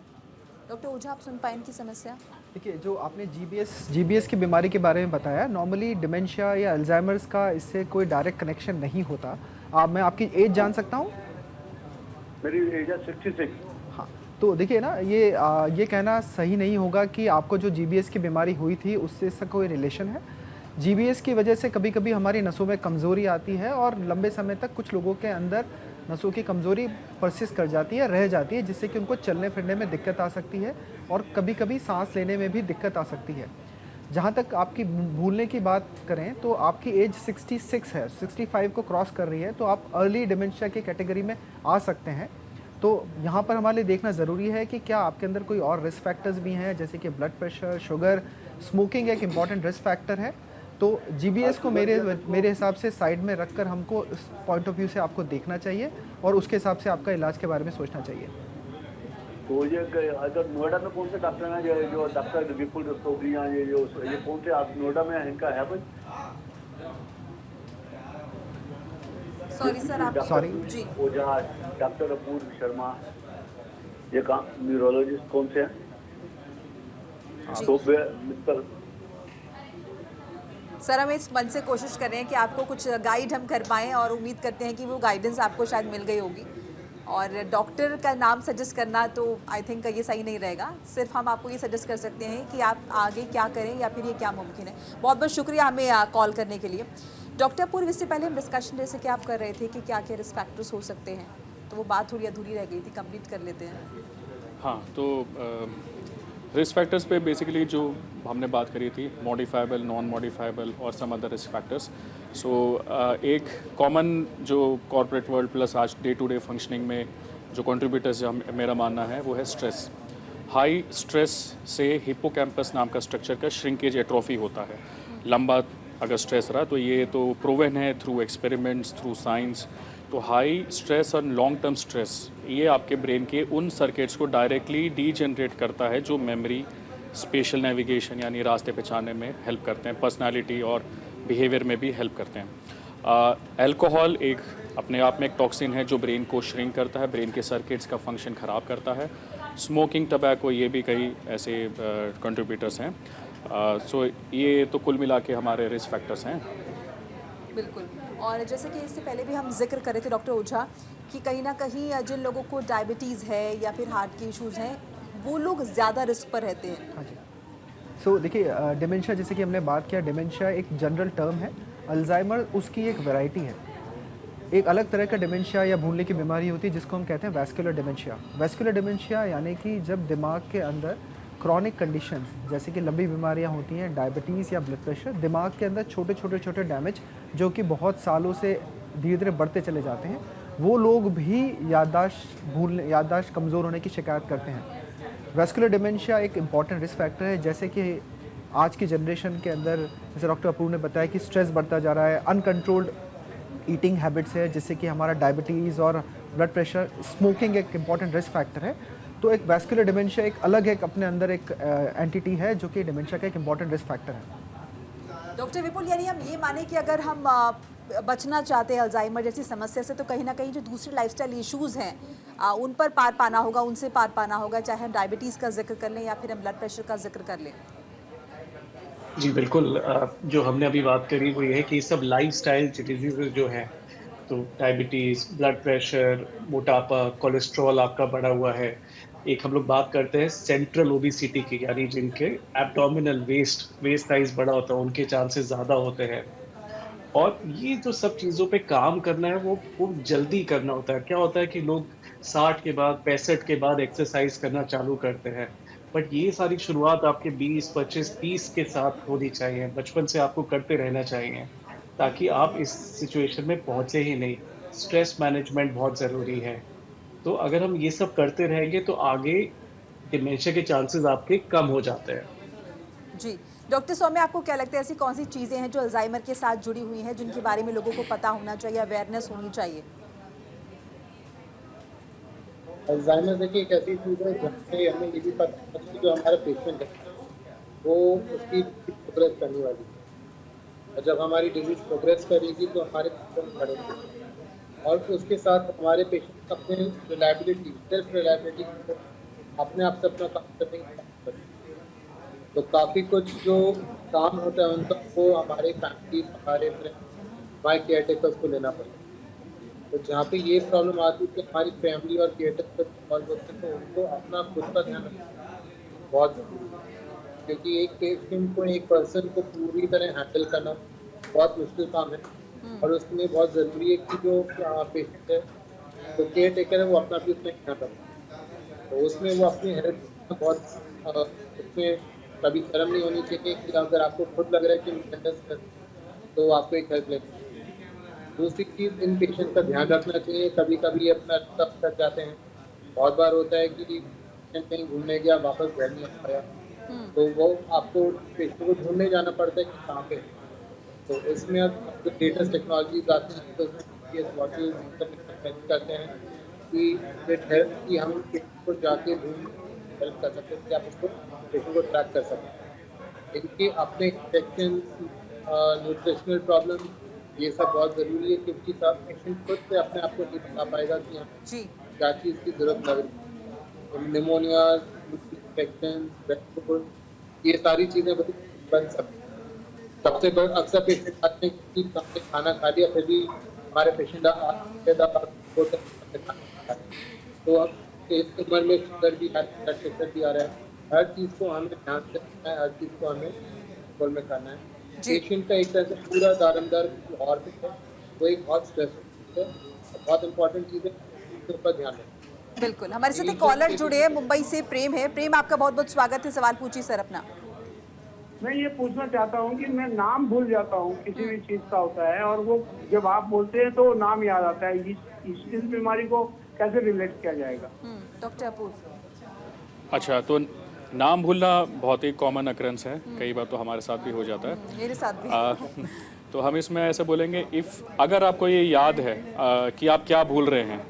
डॉक्टर ओझा, आप सुन पाए इनकी समस्या?
देखिए, जो आपने जीबीएस की बीमारी के बारे में बताया, नॉर्मली डिमेंशिया या अल्जाइमर्स का इससे कोई डायरेक्ट कनेक्शन नहीं होता। मैं आपकी एज जान सकता हूँ?
मेरी एज है 66।
हाँ, तो देखिए ना, ये कहना सही नहीं होगा कि आपको जो जीबीएस की बीमारी हुई थी उससे इसका कोई रिलेशन है। जीबीएस की वजह से कभी कभी हमारी नसों में कमज़ोरी आती है और लंबे समय तक कुछ लोगों के अंदर नसों की कमज़ोरी परसिस्ट कर जाती है, रह जाती है, जिससे कि उनको चलने फिरने में दिक्कत आ सकती है और कभी कभी सांस लेने में भी दिक्कत आ सकती है। जहाँ तक आपकी भूलने की बात करें तो आपकी एज 66 है, 65 को क्रॉस कर रही है, तो आप अर्ली डिमेंशिया की कैटेगरी में आ सकते हैं। तो यहाँ पर हमारे लिए देखना ज़रूरी है कि क्या आपके अंदर कोई और रिस्क फैक्टर्स भी हैं, जैसे कि ब्लड प्रेशर, शुगर, स्मोकिंग एक इम्पॉर्टेंट रिस्क फैक्टर है। तो जीबीएस को मेरे हिसाब से साइड में रखकर हमको इस पॉइंट ऑफ व्यू से आपको देखना चाहिए और उसके हिसाब से आपका इलाज के बारे में सोचना चाहिए।
तो ये अगर नोएडा में कौन से डॉक्टर हैं जो डॉक्टर विपुल रस्तोगी, ये कौन से आप नोएडा में इनका है कोई?
सॉरी सर, आप
सॉरी
जी।
ओझा, डॉक्टर अपूर्व शर्मा, ये न्यूरोलॉजिस्ट कौन से हैं? तो
सर, हम इस मन से कोशिश कर रहे हैं कि आपको कुछ गाइड हम कर पाएँ और उम्मीद करते हैं कि वो गाइडेंस आपको शायद मिल गई होगी। और डॉक्टर का नाम सजेस्ट करना तो आई थिंक ये सही नहीं रहेगा। सिर्फ हम आपको ये सजेस्ट कर सकते हैं कि आप आगे क्या करें या फिर ये क्या मुमकिन है। बहुत बहुत शुक्रिया हमें कॉल करने के लिए। डॉक्टर पूर्व, इससे पहले हम डिस्कशन जैसे कि आप कर रहे थे कि क्या क्या रिस्क फैक्टर्स हो सकते हैं, तो वो बात थोड़ी अधूरी रह गई थी, कंप्लीट कर लेते हैं।
हाँ, तो रिस्क फैक्टर्स पे बेसिकली जो हमने बात करी थी, मॉडिफाइबल, नॉन मॉडिफाइबल और सम अदर रिस्क फैक्टर्स। सो एक कॉमन जो कॉर्पोरेट वर्ल्ड प्लस आज डे टू डे फंक्शनिंग में जो कंट्रीब्यूटर्स मेरा मानना है वो है स्ट्रेस। हाई स्ट्रेस से हिप्पोकैम्पस नाम का स्ट्रक्चर का श्रिंकेज एट्रोफी होता है। लंबा अगर स्ट्रेस रहा तो ये तो प्रूवन है थ्रू एक्सपेरिमेंट्स, थ्रू साइंस। तो हाई स्ट्रेस और लॉन्ग टर्म स्ट्रेस ये आपके ब्रेन के उन सर्किट्स को डायरेक्टली डीजनरेट करता है जो मेमोरी, स्पेशल नेविगेशन यानी रास्ते पहचानने में हेल्प करते हैं, पर्सनालिटी और बिहेवियर में भी हेल्प करते हैं। अल्कोहल एक अपने आप में एक टॉक्सिन है जो ब्रेन को श्रिंक करता है, ब्रेन के सर्किट्स का फंक्शन ख़राब करता है। स्मोकिंग, टबैको, ये भी कई ऐसे कंट्रीब्यूटर्स हैं। सो ये तो कुल मिला के हमारे रिस्क फैक्टर्स हैं।
बिल्कुल। और जैसे कि इससे पहले भी हम जिक्र कर रहे थे डॉक्टर ओझा कि कहीं ना कहीं जिन लोगों को डायबिटीज़ है या फिर हार्ट के इश्यूज़ हैं वो लोग ज़्यादा रिस्क पर रहते हैं।
हाँ जी। सो देखिए, डिमेंशिया जैसे कि हमने बात किया, डिमेंशिया एक जनरल टर्म है, अल्जाइमर उसकी एक वैरायटी है। एक अलग तरह का डिमेंशिया या भूलने की बीमारी होती है जिसको हम कहते हैं वैस्कुलर डिमेंशिया। वैस्कुलर डिमेंशिया यानी कि जब दिमाग के अंदर क्रॉनिक कंडीशंस जैसे कि लंबी बीमारियां होती हैं, डायबिटीज़ या ब्लड प्रेशर, दिमाग के अंदर छोटे डैमेज जो कि बहुत सालों से धीरे धीरे बढ़ते चले जाते हैं, वो लोग भी याददाश्त कमज़ोर होने की शिकायत करते हैं। वैस्कुलर डिमेंशिया एक इम्पॉर्टेंट रिस्क फैक्टर है। जैसे कि आज की जनरेशन के अंदर, जैसे डॉक्टर अपूर्व ने बताया कि स्ट्रेस बढ़ता जा रहा है, अनकंट्रोल्ड ईटिंग हैबिट्स है जिससे कि हमारा डायबिटीज़ और ब्लड प्रेशर, स्मोकिंग एक इम्पॉर्टेंट रिस्क फैक्टर है। तो एक वैस्कुलर डिमेंशिया एक अलग एक अपने अंदर एक एंटिटी है जो कि डिमेंशिया का एक इम्पॉर्टेंट रिस्क फैक्टर है।
डॉक्टर विपुल, यानी हम ये माने कि अगर हम बचना चाहते हैं अल्जाइमर जैसी समस्या से, तो कहीं ना कहीं जो दूसरे लाइफस्टाइल इश्यूज़ हैं उन पर पार पाना होगा, उनसे पार पाना होगा, चाहे हम डायबिटीज़ का जिक्र कर लें या फिर हम ब्लड प्रेशर का जिक्र कर लें।
जी बिल्कुल, जो हमने अभी बात करी वो ये है कि ये सब लाइफस्टाइल डिजीजेज जो हैं, तो डायबिटीज़, ब्लड प्रेशर, मोटापा, कोलेस्ट्रॉल आपका बढ़ा हुआ है। एक हम लोग बात करते हैं सेंट्रल ओबेसिटी की, यानी जिनके एब्डोमिनल वेस्ट साइज बड़ा होता है उनके चांसेस ज़्यादा होते हैं। और ये जो सब चीज़ों पे काम करना है वो जल्दी करना होता है। क्या होता है कि लोग 60 के बाद 65 के बाद एक्सरसाइज करना चालू करते हैं, बट ये सारी शुरुआत आपके 20, 25, 30 के साथ होनी चाहिए। बचपन से आपको करते रहना चाहिए ताकि आप इस सिचुएशन में पहुंचे ही नहीं। स्ट्रेस मैनेजमेंट बहुत ज़रूरी है। तो अगर हम ये सब करते रहेंगे तो आगे डिमेंशिया के चांसेस आपके कम हो जाते हैं।
जी डॉक्टर सौम्या, आपको क्या लगता है ऐसी कौन सी चीज़ें हैं जो अल्जाइमर के साथ जुड़ी हुई हैं जिनके बारे में लोगों को पता होना चाहिए, अवेयरनेस होनी चाहिए?
अल्जाइमर देखिए एक ऐसी चीज़ है जहाँ से हमें ये भी पता है कि जो हमारा पेशेंट है वो उसकी प्रोग्रेस करने वाली है, और जब हमारी डिजीज प्रोग्रेस करेगी तो हमारे सिम्टम्स बढ़ेंगे, और उसके साथ हमारे पेशेंट अपने रिलायबिलिटी, सेल्फ रिलायबिलिटी अपने आप से अपना काम करने की कोशिश करेंगे। तो काफ़ी कुछ जो काम होता है उनका वो हमारे फैमिली, हमारे फ्रेंड्स, हमारे केयर टेकर्स को लेना पड़ेगा। तो जहाँ पे ये प्रॉब्लम आती है कि हमारी फैमिली और केयर टेकर सॉल्व होते हैं, तो उनको अपना खुद का ध्यान रखना बहुत ज़रूरी है, क्योंकि एक पेशेंट को, एक पर्सन को पूरी तरह हैंडल करना बहुत मुश्किल काम है, और उसमें बहुत ज़रूरी है कि जो पेशेंट है, तो केयर टेकर है, वो अपना भी उसमें ध्यान रखे। तो उसमें वो अपनी हेल्थ बहुत उसमें कभी शर्म नहीं होनी चाहिए कि अगर आपको खुद लग रहा है कि मैं तो आपको एक हेल्प लेनी चाहिए। दूसरी चीज़, इन पेशेंट का ध्यान रखना चाहिए। कभी कभी ये अपना तब तक जाते हैं, बहुत बार होता है कि पेशेंट कहीं घूमने गया, वापस घर नहीं आ पाया, तो वो आपको पेशेंट को ढूंढने जाना पड़ता है कि कहाँ पे। तो इसमें अब जो लेटेस्ट टेक्नोलॉजीज आती हैं तो उसमें करते हैं कि हेल्प की हम पेशेंट को जाके ढूंढ हेल्प कर सकते हैं कि आप उसको पेशेंट को ट्रैक कर सकते हैं। इनके अपने इन्फेक्शन, न्यूट्रिशनल प्रॉब्लम, ये सब बहुत ज़रूरी है, क्योंकि सब पेशेंट खुद से अपने आप को नहीं बता पाएगा कि हमें क्या चीज़ की ज़रूरत लग रही है। निमोनिया, इन्फेक्शन, ये सारी चीज़ें बन सकती हैं। सबसे अक्सर पेशेंट आते हैं कि हमने खाना खा लिया फिर भी हमारे पेशेंट तो अब इस उम्र में शुगर भी ब्लड प्रेशर भी आ रहा है। हर चीज़ को हमें ध्यान से रखना है, हर चीज़ को हमें कंट्रोल में करना है। पेशेंट का एक तरह से पूरा दारमदार और भी है, वो एक बहुत स्ट्रेसफुल है, बहुत इंपॉर्टेंट चीज़ है, उसके ऊपर ध्यान रखें।
बिल्कुल, हमारे साथ एक कॉलर जुड़े हैं, मुंबई से प्रेम है। प्रेम, आपका बहुत बहुत स्वागत है, सवाल पूछिए सर अपना।
मैं ये पूछना चाहता हूँ कि मैं नाम भूल जाता हूँ, किसी भी चीज़ का होता है, और वो जब आप बोलते हैं तो नाम याद आता है। इस बीमारी को कैसे रिलेट किया जाएगा?
डॉक्टर अपूर्व।
अच्छा, तो नाम भूलना बहुत ही कॉमन अकरेंस है, कई बार तो हमारे साथ भी हो जाता है।
मेरे साथ भी।
तो हम इसमें ऐसे बोलेंगे, अगर आपको ये याद है कि आप क्या भूल रहे हैं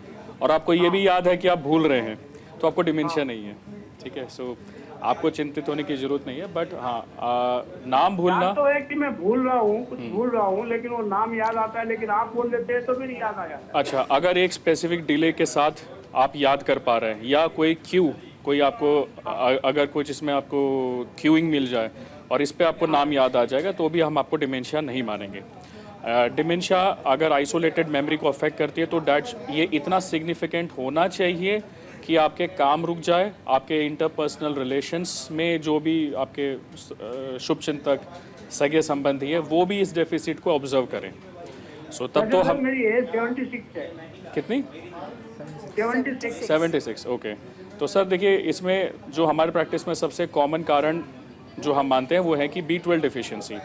और आपको ये भी याद है कि आप भूल रहे हैं, तो आपको डिमेंशिया नहीं है। ठीक है, सो आपको चिंतित होने की जरूरत नहीं है। बट हाँ, नाम भूलना
तो है कि मैं भूल रहा हूँ, कुछ भूल रहा हूँ, लेकिन वो नाम याद आता है, लेकिन आप बोल देते हैं तो फिर याद आ जाता है।
अच्छा, अगर एक स्पेसिफिक डिले के साथ आप याद कर पा रहे हैं, या कोई आपको अगर कुछ इसमें आपको क्यूइंग मिल जाए और इस पे आपको नाम याद आ जाएगा, तो भी हम आपको डिमेंशिया नहीं मानेंगे। डिमेंशिया अगर आइसोलेटेड मेमोरी को अफेक्ट करती है तो ये इतना सिग्निफिकेंट होना चाहिए कि आपके काम रुक जाए, आपके इंटरपर्सनल रिलेशंस में जो भी आपके शुभचिंतक, सगे संबंधी है, वो भी इस डेफिसिट को ऑब्जर्व करें। सो तब तो हम,
मेरी एज 76 है।
कितनी?
76।
ओके। तो सर देखिए, इसमें जो हमारे प्रैक्टिस में सबसे कॉमन कारण जो हम मानते हैं वो है कि B12 डिफिशिएंसी।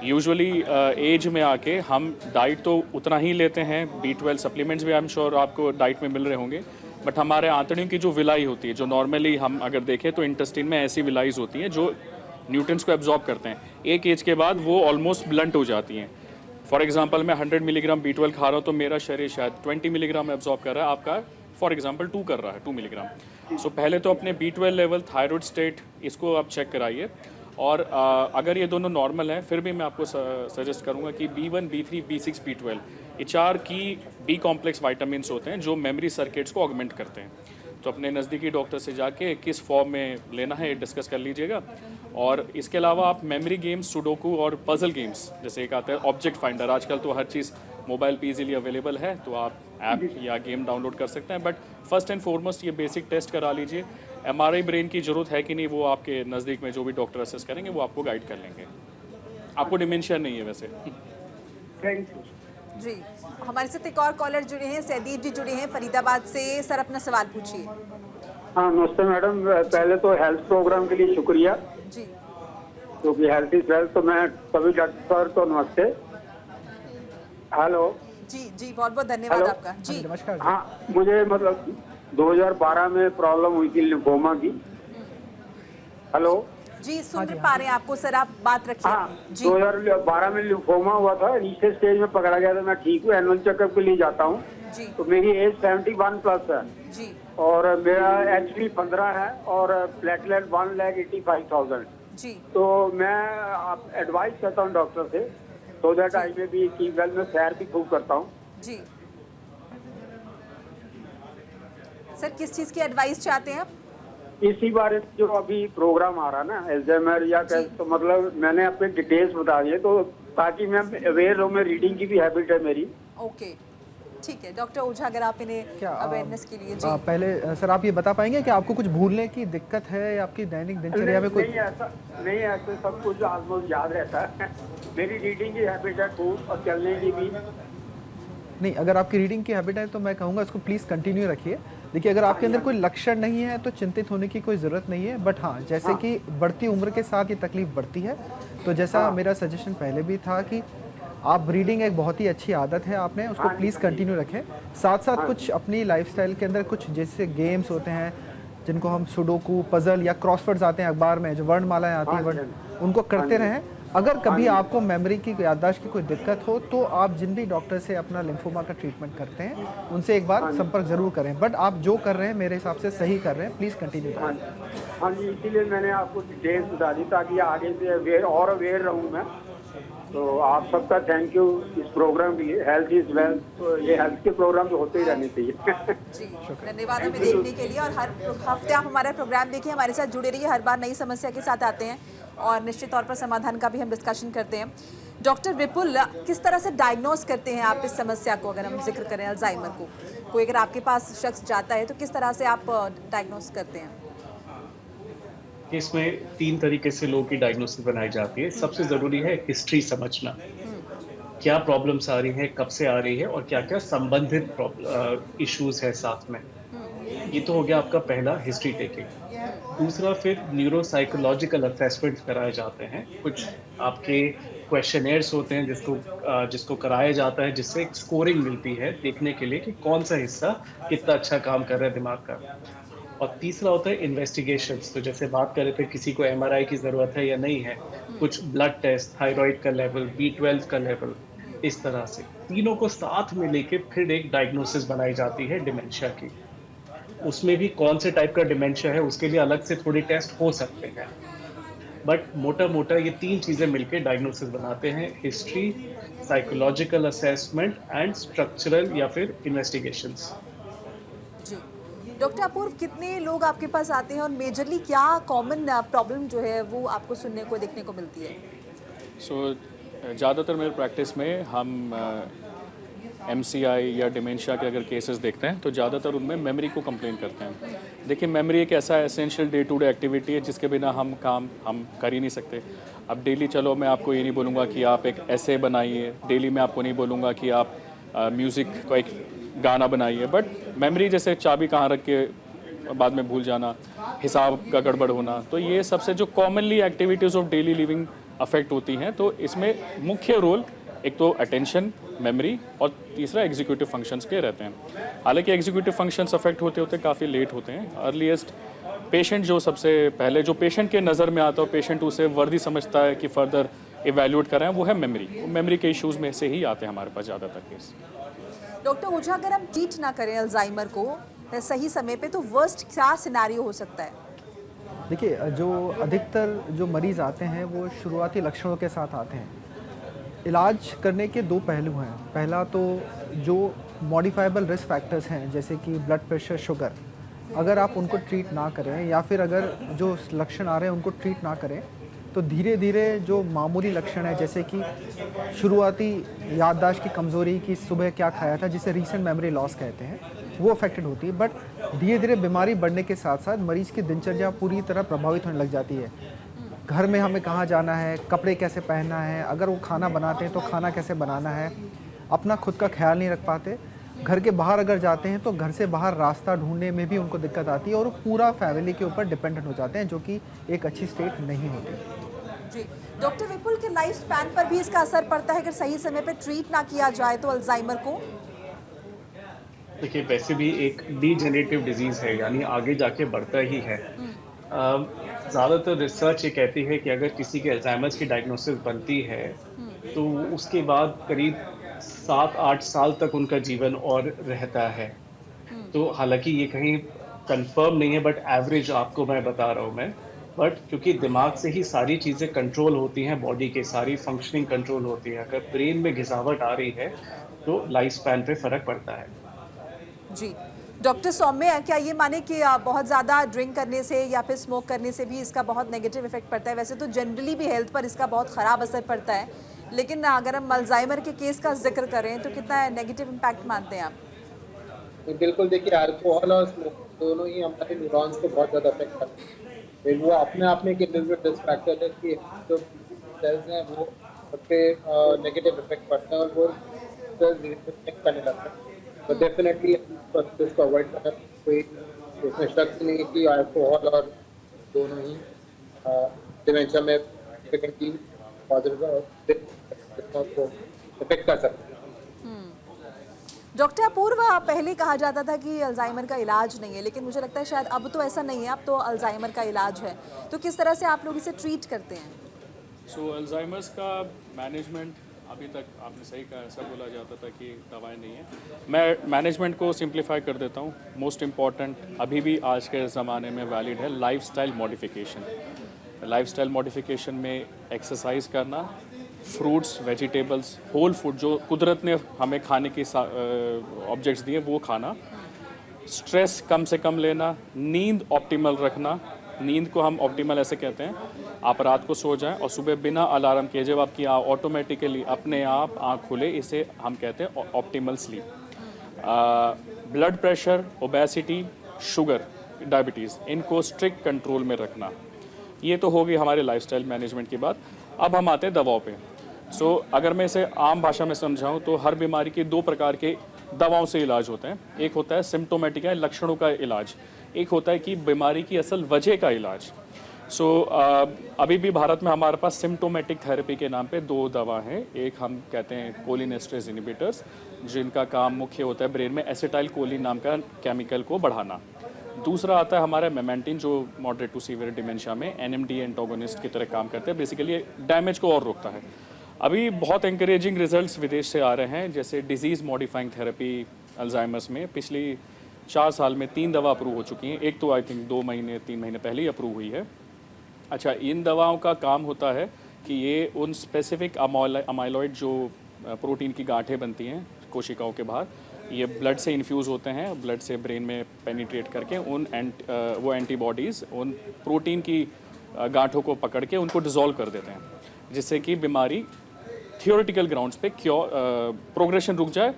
यूजुअली एज में आके हम डाइट तो उतना ही लेते हैं, B12 सप्लीमेंट्स भी आई एम श्योर आपको डाइट में मिल रहे होंगे, बट हमारे आंतड़ियों की जो विलाई होती है, जो नॉर्मली हम अगर देखें तो इंटेस्टाइन में ऐसी विलाइज होती हैं जो न्यूट्रिएंट्स को एब्जॉर्ब करते हैं, एक एज के बाद वो ऑलमोस्ट ब्लंट हो जाती हैं। फॉर एग्जांपल, मैं 100 मिलीग्राम B12 खा रहा हूँ तो मेरा शरीर शायद 20 मिलीग्राम एब्जॉर्ब कर रहा है, आपका फॉर एग्जांपल 2 कर रहा है, 2 मिलीग्राम। सो पहले तो अपने B12 लेवल, थायराइड स्टेट, इसको आप चेक कराइए। और अगर ये दोनों नॉर्मल हैं फिर भी मैं आपको सजेस्ट करूँगा कि B1, B3, B6, B12 ये 4 की बी कॉम्प्लेक्स वाइटामिन्स होते हैं जो मेमोरी सर्किट्स को ऑगमेंट करते हैं। तो अपने नज़दीकी डॉक्टर से जाके किस फॉर्म में लेना है डिस्कस कर लीजिएगा। और इसके अलावा आप मेमोरी गेम्स, सुडोकू और पजल गेम्स, जैसे एक आता है ऑब्जेक्ट फाइंडर, आजकल तो हर चीज़ मोबाइल पे इजीली अवेलेबल है, तो आप ऐप या गेम डाउनलोड कर सकते हैं। बट फर्स्ट एंड फॉरमोस्ट ये बेसिक टेस्ट करा लीजिए। MRI ब्रेन की ज़रूरत है कि नहीं वो आपके नज़दीक में जो भी डॉक्टर असेस करेंगे वो आपको गाइड कर लेंगे। आपको डिमेंशिया नहीं है वैसे।
Thank you.
जी, हमारे साथ एक और कॉलर जुड़े हैं, सहदीप जी जुड़े हैं फरीदाबाद से। सर अपना सवाल पूछिए।
हाँ नमस्ते मैडम, पहले तो हेल्थ प्रोग्राम के लिए शुक्रिया
जी
क्योंकि हेल्थ इज वेल्थ। तो मैं सभी डॉक्टर को नमस्ते। हेलो
जी जी, बहुत बहुत धन्यवाद
हेलो।
आपका जी।
नमस्कार।
हाँ, मुझे मतलब 2012 में प्रॉब्लम हुई थी लिम्फोमा की। हेलो
जी, सुन पा रहे हैं आपको सर, आप बात रखिए।
हाँ,
जी
2012 में लिम्फोमा हुआ था, नीचे स्टेज में पकड़ा गया था। मैं ठीक हूँ, एनुअल चेकअप के लिए जाता हूँ।
जी
तो मेरी एज 71 प्लस है
जी
और मेरा HP 15 है और प्लेटलेट 1,85,000।
जी
तो मैं आप एडवाइस करता हूँ डॉक्टर से, सो दैट आई में भी की वेल। मैं सैर भी खूब करता हूँ।
जी सर, किस चीज़ की एडवाइस चाहते हैं आप?
इसी बारे में जो अभी प्रोग्राम आ रहा है ना, एल्जाइमर या तो मतलब मैंने अपने डिटेल्स बता दिए तो ताकि मैं अवेयर रहूँ। मैं रीडिंग की भी हैबिट है मेरी।
ओके, ठीक है डॉक्टर ओझा, अगर आप इन्हें
क्या
अवेयरनेस के लिए। जी
पहले सर आप ये बता पाएंगे कि आपको कुछ भूलने की दिक्कत है या आपकी दैनिक दिनचर्या में कोई?
नहीं ऐसे सब कुछ ऑलमोस्ट याद रहता है। मेरी रीडिंग की हैबिट है खूब और चलने की भी।
नहीं, अगर आपकी रीडिंग की हैबिट है तो मैं कहूँगा इसको प्लीज़ कंटिन्यू रखिए। देखिए, अगर आपके अंदर कोई लक्षण नहीं है तो चिंतित होने की कोई ज़रूरत नहीं है। बट हाँ, जैसे कि बढ़ती उम्र के साथ ये तकलीफ बढ़ती है, तो जैसा मेरा सजेशन पहले भी था कि आप रीडिंग एक बहुत ही अच्छी आदत है, आपने उसको प्लीज़ कंटिन्यू रखें। साथ साथ कुछ अपनी लाइफस्टाइल के अंदर कुछ जैसे गेम्स होते हैं जिनको हम सुडोकू, पजल या क्रॉसवर्ड्स आते हैं अखबार में, जो वर्णमालाएं आती हैं वर्ण, उनको करते रहें। अगर कभी आपको मेमोरी की, याददाश्त की कोई दिक्कत हो तो आप जिन भी डॉक्टर से अपना लिम्फोमा का ट्रीटमेंट करते हैं उनसे एक बार संपर्क जरूर करें। बट आप जो कर रहे हैं मेरे हिसाब से सही कर रहे हैं, प्लीज़ कंटिन्यू करें।
हाँ जी, इसीलिए मैंने आपको डिटेल्स बता दी ताकि आगे से अवेयर रहूँ मैं। तो आप सबका थैंक यू इस प्रोग्राम के लिए। हेल्थ इज वेल्थ, तो ये हेल्थ के प्रोग्राम तो होते ही रहने चाहिए।
जी, धन्यवाद हमें देखने के लिए। और हर हफ्ते आप हमारा प्रोग्राम देखिए, हमारे साथ जुड़े रहिए। हर बार नई समस्या के साथ आते हैं और निश्चित तौर पर समाधान का भी हम डिस्कशन करते हैं। डॉक्टर विपुल, किस तरह से डायग्नोस करते हैं आप इस समस्या को? अगर हम जिक्र करें अल्जाइमर को, कोई अगर आपके पास शख्स जाता है तो किस तरह से आप डायग्नोस करते हैं?
इसमें 3 तरीके से लोगों की डायग्नोसिस बनाई जाती है। सबसे ज़रूरी है हिस्ट्री समझना, क्या प्रॉब्लम्स आ रही हैं, कब से आ रही है और क्या क्या संबंधित इश्यूज है साथ में। ये तो हो गया आपका पहला, हिस्ट्री टेकिंग। दूसरा, फिर न्यूरोसाइकोलॉजिकल असेसमेंट कराए जाते हैं। कुछ आपके क्वेश्चनेयर्स होते हैं जिसको कराया जाता है, जिससे एक स्कोरिंग मिलती है देखने के लिए कि कौन सा हिस्सा कितना अच्छा काम कर रहा है दिमाग का। और तीसरा होता है इन्वेस्टिगेशंस। तो जैसे बात कर रहे थे, किसी को MRI की ज़रूरत है या नहीं है, कुछ ब्लड टेस्ट, थायराइड का लेवल, B12 का लेवल, इस तरह से तीनों को साथ में लेके फिर एक डायग्नोसिस बनाई जाती है डिमेंशिया की। उसमें भी कौन से टाइप का डिमेंशिया है उसके लिए अलग से थोड़ी टेस्ट हो सकते हैं, बट मोटा मोटा ये 3 चीज़ें मिलके डायग्नोसिस बनाते हैं: history, psychological assessment and structural या फिर इन्वेस्टिगेशंस।
जी डॉक्टर अपूर्व, कितने लोग आपके पास आते हैं और मेजरली क्या कॉमन प्रॉब्लम जो है वो आपको सुनने को, देखने को मिलती है?
ज़्यादातर मेरे प्रैक्टिस में हम MCI या डिमेंशिया के अगर केसेस देखते हैं तो ज़्यादातर उनमें मेमोरी को कंप्लेन करते हैं। देखिए, मेमोरी एक ऐसा essential day to day activity है जिसके बिना हम कर ही नहीं सकते। अब डेली, चलो मैं आपको ये नहीं बोलूँगा कि आप एक ऐसे बनाइए, डेली मैं आपको नहीं बोलूँगा कि आप म्यूज़िक को एक गाना बनाइए, बट मेमोरी जैसे चाबी कहाँ रख के बाद में भूल जाना, हिसाब का गड़बड़ होना, तो ये सबसे जो commonly activities of daily living affect होती हैं। तो इसमें मुख्य रोल एक तो अटेंशन, मेमोरी और तीसरा एग्जीक्यूटिव फंक्शंस के रहते हैं। हालांकि एग्जीक्यूटिव फंक्शंस अफेक्ट होते होते काफ़ी लेट होते हैं। अर्लीस्ट पेशेंट जो सबसे पहले जो पेशेंट के नज़र में आता है, पेशेंट उसे वर्दी समझता है कि फर्दर इवैल्यूएट कराएं, वो है मेमोरी के इश्यूज़ में से ही आते हैं हमारे पास ज़्यादातर केस।
डॉक्टर ओझा, अगर हम ट्रीट ना करें अल्जाइमर को सही समय पे तो वर्स्ट क्या सिनेरियो हो सकता है?
देखिए, जो अधिकतर जो मरीज़ आते हैं वो शुरुआती लक्षणों के साथ आते हैं। इलाज करने के दो पहलू हैं। पहला तो जो मॉडिफाइबल रिस्क फैक्टर्स हैं, जैसे कि ब्लड प्रेशर, शुगर, अगर आप उनको ट्रीट ना करें या फिर अगर जो लक्षण आ रहे हैं उनको ट्रीट ना करें, तो धीरे धीरे जो मामूली लक्षण है, जैसे कि शुरुआती याददाश्त की कमज़ोरी, कि सुबह क्या खाया था, जिसे रीसेंट मेमोरी लॉस कहते हैं, वो अफेक्टेड होती है। बट धीरे धीरे बीमारी बढ़ने के साथ साथ मरीज़ की दिनचर्या पूरी तरह प्रभावित होने लग जाती है। घर में हमें कहाँ जाना है, कपड़े कैसे पहनना है, अगर वो खाना बनाते हैं तो खाना कैसे बनाना है, अपना खुद का ख्याल नहीं रख पाते। घर के बाहर अगर जाते हैं तो घर से बाहर रास्ता ढूंढने में भी उनको दिक्कत आती है और वो पूरा फैमिली के ऊपर डिपेंडेंट हो जाते हैं, जो कि एक अच्छी स्टेट नहीं होती।
जी डॉक्टर विपुल, के लाइफ स्पैन पर भी इसका असर पड़ता है अगर सही समय पर ट्रीट ना किया जाए तो अल्जाइमर को?
देखिए, वैसे भी एक डीजेनरेटिव डिजीज है, यानी आगे जाके बढ़ता ही है। ज़्यादातर रिसर्च ये कहती है कि अगर किसी के अल्जाइमर्स की डायग्नोसिस बनती है तो उसके बाद करीब 7-8 साल तक उनका जीवन और रहता है। तो हालांकि ये कहीं कंफर्म नहीं है, बट एवरेज आपको मैं बता रहा हूँ मैं। बट क्योंकि दिमाग से ही सारी चीज़ें कंट्रोल होती हैं, बॉडी के सारी फंक्शनिंग कंट्रोल होती है, अगर ब्रेन में घिसावट आ रही है तो लाइफ स्पैन पे फ़र्क पड़ता है।
जी डॉक्टर सौम्य, क्या ये माने कि बहुत ज़्यादा ड्रिंक करने से या फिर स्मोक करने से भी इसका बहुत नेगेटिव इफेक्ट पड़ता है? वैसे तो जनरली भी हेल्थ पर इसका बहुत ख़राब असर पड़ता है, लेकिन अगर हम अल्जाइमर के केस का जिक्र करें तो कितना नेगेटिव इम्पैक्ट मानते हैं आप?
बिल्कुल, देखिए अल्कोहल और स्मोक दोनों ही हमारे न्यूरॉन्स को बहुत ज़्यादा अफेक्ट करते हैं। वो अपने आप में एक इंडिविजुअल रिस्क फैक्टर है कि जो सेल्स हैं वो उस पर नेगेटिव इफेक्ट पड़ता है और वो सेल्स रिएक्ट करने लगता है। तो डेफिनेटली इसको अवॉइड करना, कोई इसमें शक नहीं है कि अल्कोहल और दोनों ही डिमेंशिया में सिग्निफिकेंटली पॉजिटिव रिस्पॉन्स को इफेक्ट कर सकते हैं।
डॉक्टर अपूर्व, पहले कहा जाता था कि अल्जाइमर का इलाज नहीं है, लेकिन मुझे लगता है शायद अब तो ऐसा नहीं है, अब तो अल्जाइमर का इलाज है। तो किस तरह से आप लोग इसे ट्रीट करते हैं?
सो अल्जाइमर्स का मैनेजमेंट अभी तक आपने सही कहा, ऐसा बोला जाता था कि दवाएं नहीं है। मैं मैनेजमेंट को सिंप्लीफाई कर देता हूँ। मोस्ट इम्पॉर्टेंट अभी भी आज के ज़माने में वैलिड है लाइफस्टाइल मॉडिफिकेशन। लाइफस्टाइल मॉडिफिकेशन में एक्सरसाइज करना, फ्रूट्स, वेजिटेबल्स, होल फूड जो कुदरत ने हमें खाने की ऑब्जेक्ट्स दिए वो खाना, स्ट्रेस कम से कम लेना, नींद ऑप्टिमल रखना। नींद को हम ऑप्टिमल ऐसे कहते हैं, आप रात को सो जाएं और सुबह बिना अलार्म के जब आपकी ऑटोमेटिकली अपने आप आँख खुले, इसे हम कहते हैं optimal sleep. Blood pressure, obesity, sugar, diabetes, इनको स्ट्रिक्ट कंट्रोल में रखना। ये तो होगी हमारे लाइफस्टाइल मैनेजमेंट की बात। अब हम आते हैं दवाओं पे। सो अगर मैं इसे आम भाषा में समझाऊं तो हर बीमारी के दो प्रकार के दवाओं से इलाज होते हैं। एक होता है सिम्टोमेटिक है, लक्षणों का इलाज। एक होता है कि बीमारी की असल वजह का इलाज। सो अभी भी भारत में हमारे पास सिम्टोमेटिक थेरेपी के नाम पे दो दवा हैं। एक हम कहते हैं कोलिनेस्टरेज इनहिबिटर्स, जिनका काम मुख्य होता है ब्रेन में एसिटाइल कोलिन नाम का केमिकल को बढ़ाना। दूसरा आता है हमारा मेमेंटिन, जो मॉडरेट टू सीवियर डिमेंशिया में एनएमडी एंटागोनिस्ट की तरह काम करते हैं। बेसिकली डैमेज को और रोकता है। अभी बहुत इंकरेजिंग रिजल्ट्स विदेश से आ रहे हैं, जैसे डिजीज़ मॉडिफाइंग थेरेपी अल्जाइमर्स में पिछली 4 साल में 3 दवा अप्रूव हो चुकी हैं। एक तो आई थिंक 2-3 महीने पहले ही अप्रूव हुई है। अच्छा, इन दवाओं का काम होता है कि ये उन स्पेसिफिक अमाइलॉइड जो प्रोटीन की गांठें बनती हैं कोशिकाओं के बाहर, ये ब्लड से इन्फ्यूज़ होते हैं, ब्लड से ब्रेन में पेनिट्रेट करके वो एंटीबॉडीज़ उन प्रोटीन की गांठों को पकड़ के उनको डिज़ोल्व कर देते हैं, जिससे कि बीमारी थियोरेटिकल ग्राउंड्स पे प्रोग्रेशन रुक जाए।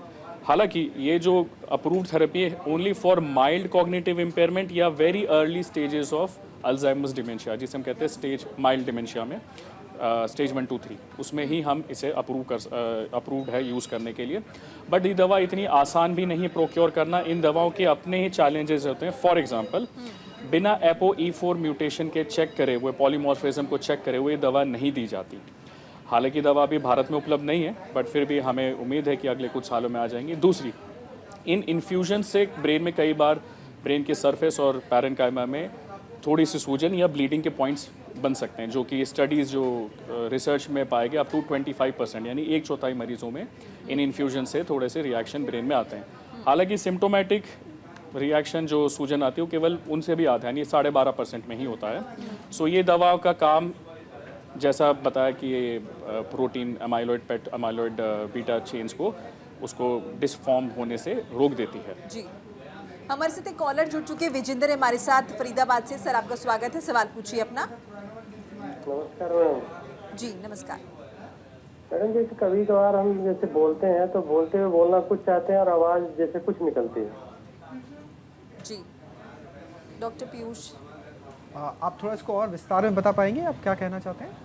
हालांकि ये जो अप्रूव्ड थेरेपी है only for mild cognitive impairment या very early stages of Alzheimer's dementia, जिसे हम कहते हैं स्टेज माइल्ड डिमेंशिया में स्टेज 1, 2, 3, उसमें ही हम इसे अप्रूव्ड है यूज़ करने के लिए। बट ये दवा इतनी आसान भी नहीं प्रोक्योर करना। इन दवाओं के अपने ही चैलेंजेस होते हैं। फॉर एग्जांपल, बिना ApoE4 म्यूटेशन के चेक करे हुए, पॉलीमॉर्फिज्म को चेक करे हुए दवा नहीं दी जाती। हालांकि दवा अभी भारत में उपलब्ध नहीं है, बट फिर भी हमें उम्मीद है कि अगले कुछ सालों में आ जाएंगी। दूसरी, इन इन्फ्यूजन से ब्रेन में कई बार ब्रेन के सरफेस और पैरेन्काइमा में थोड़ी सी सूजन या ब्लीडिंग के पॉइंट्स बन सकते हैं, जो कि स्टडीज़ जो रिसर्च में पाए गए अप टू 25%, यानी 1/4 मरीजों में इन इन्फ्यूजन से थोड़े से रिएक्शन ब्रेन में आते हैं। हालांकि सिम्टोमेटिक रिएक्शन जो सूजन आती है वो केवल उनसे भी आता है, नहीं 12.5% में ही होता है। सो ये दवा का काम जैसा बताया कि ये प्रोटीन अमाइलॉइड पेट अमाइलॉइड बीटा चेन्स को उसको डिसफॉर्म होने से रोक देती है।
जी, हमारे साथ एक कॉलर जुड़ चुके हैं, विजेंद्र है हमारे साथ फरीदाबाद से। सर आपका स्वागत है, सवाल पूछिए अपना।
नमस्कार मैडम।
जी नमस्कार।
मैडम जैसे कभी कभार हम जैसे बोलते हैं तो बोलते हुए बोलना कुछ चाहते हैं और आवाज जैसे कुछ निकलती है।
जी डॉक्टर पीयूष,
आप थोड़ा इसको और विस्तार में बता पाएंगे, आप क्या कहना चाहते हैं?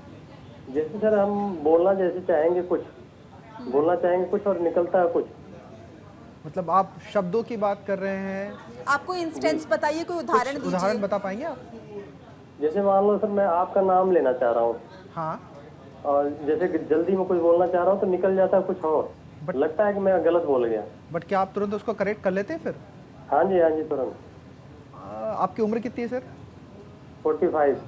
जैसे सर हम बोलना जैसे चाहेंगे कुछ, बोलना चाहेंगे कुछ और निकलता है कुछ।
मतलब आप शब्दों की बात कर रहे हैं?
आपको इंस्टेंस बताइए, कोई उदाहरण दीजिए।
उदाहरण बता पाएंगे आप?
जैसे मान लो सर मैं आपका नाम लेना चाह रहा हूँ,
हाँ,
और जैसे कि जल्दी में कुछ बोलना चाह रहा हूँ तो निकल जाता है कुछ और, लगता है कि मैं गलत बोल गया।
बट क्या आप तुरंत उसको करेक्ट कर लेते हैं फिर?
हाँ जी तुरंत।
आपकी उम्र कितनी है सर?
45।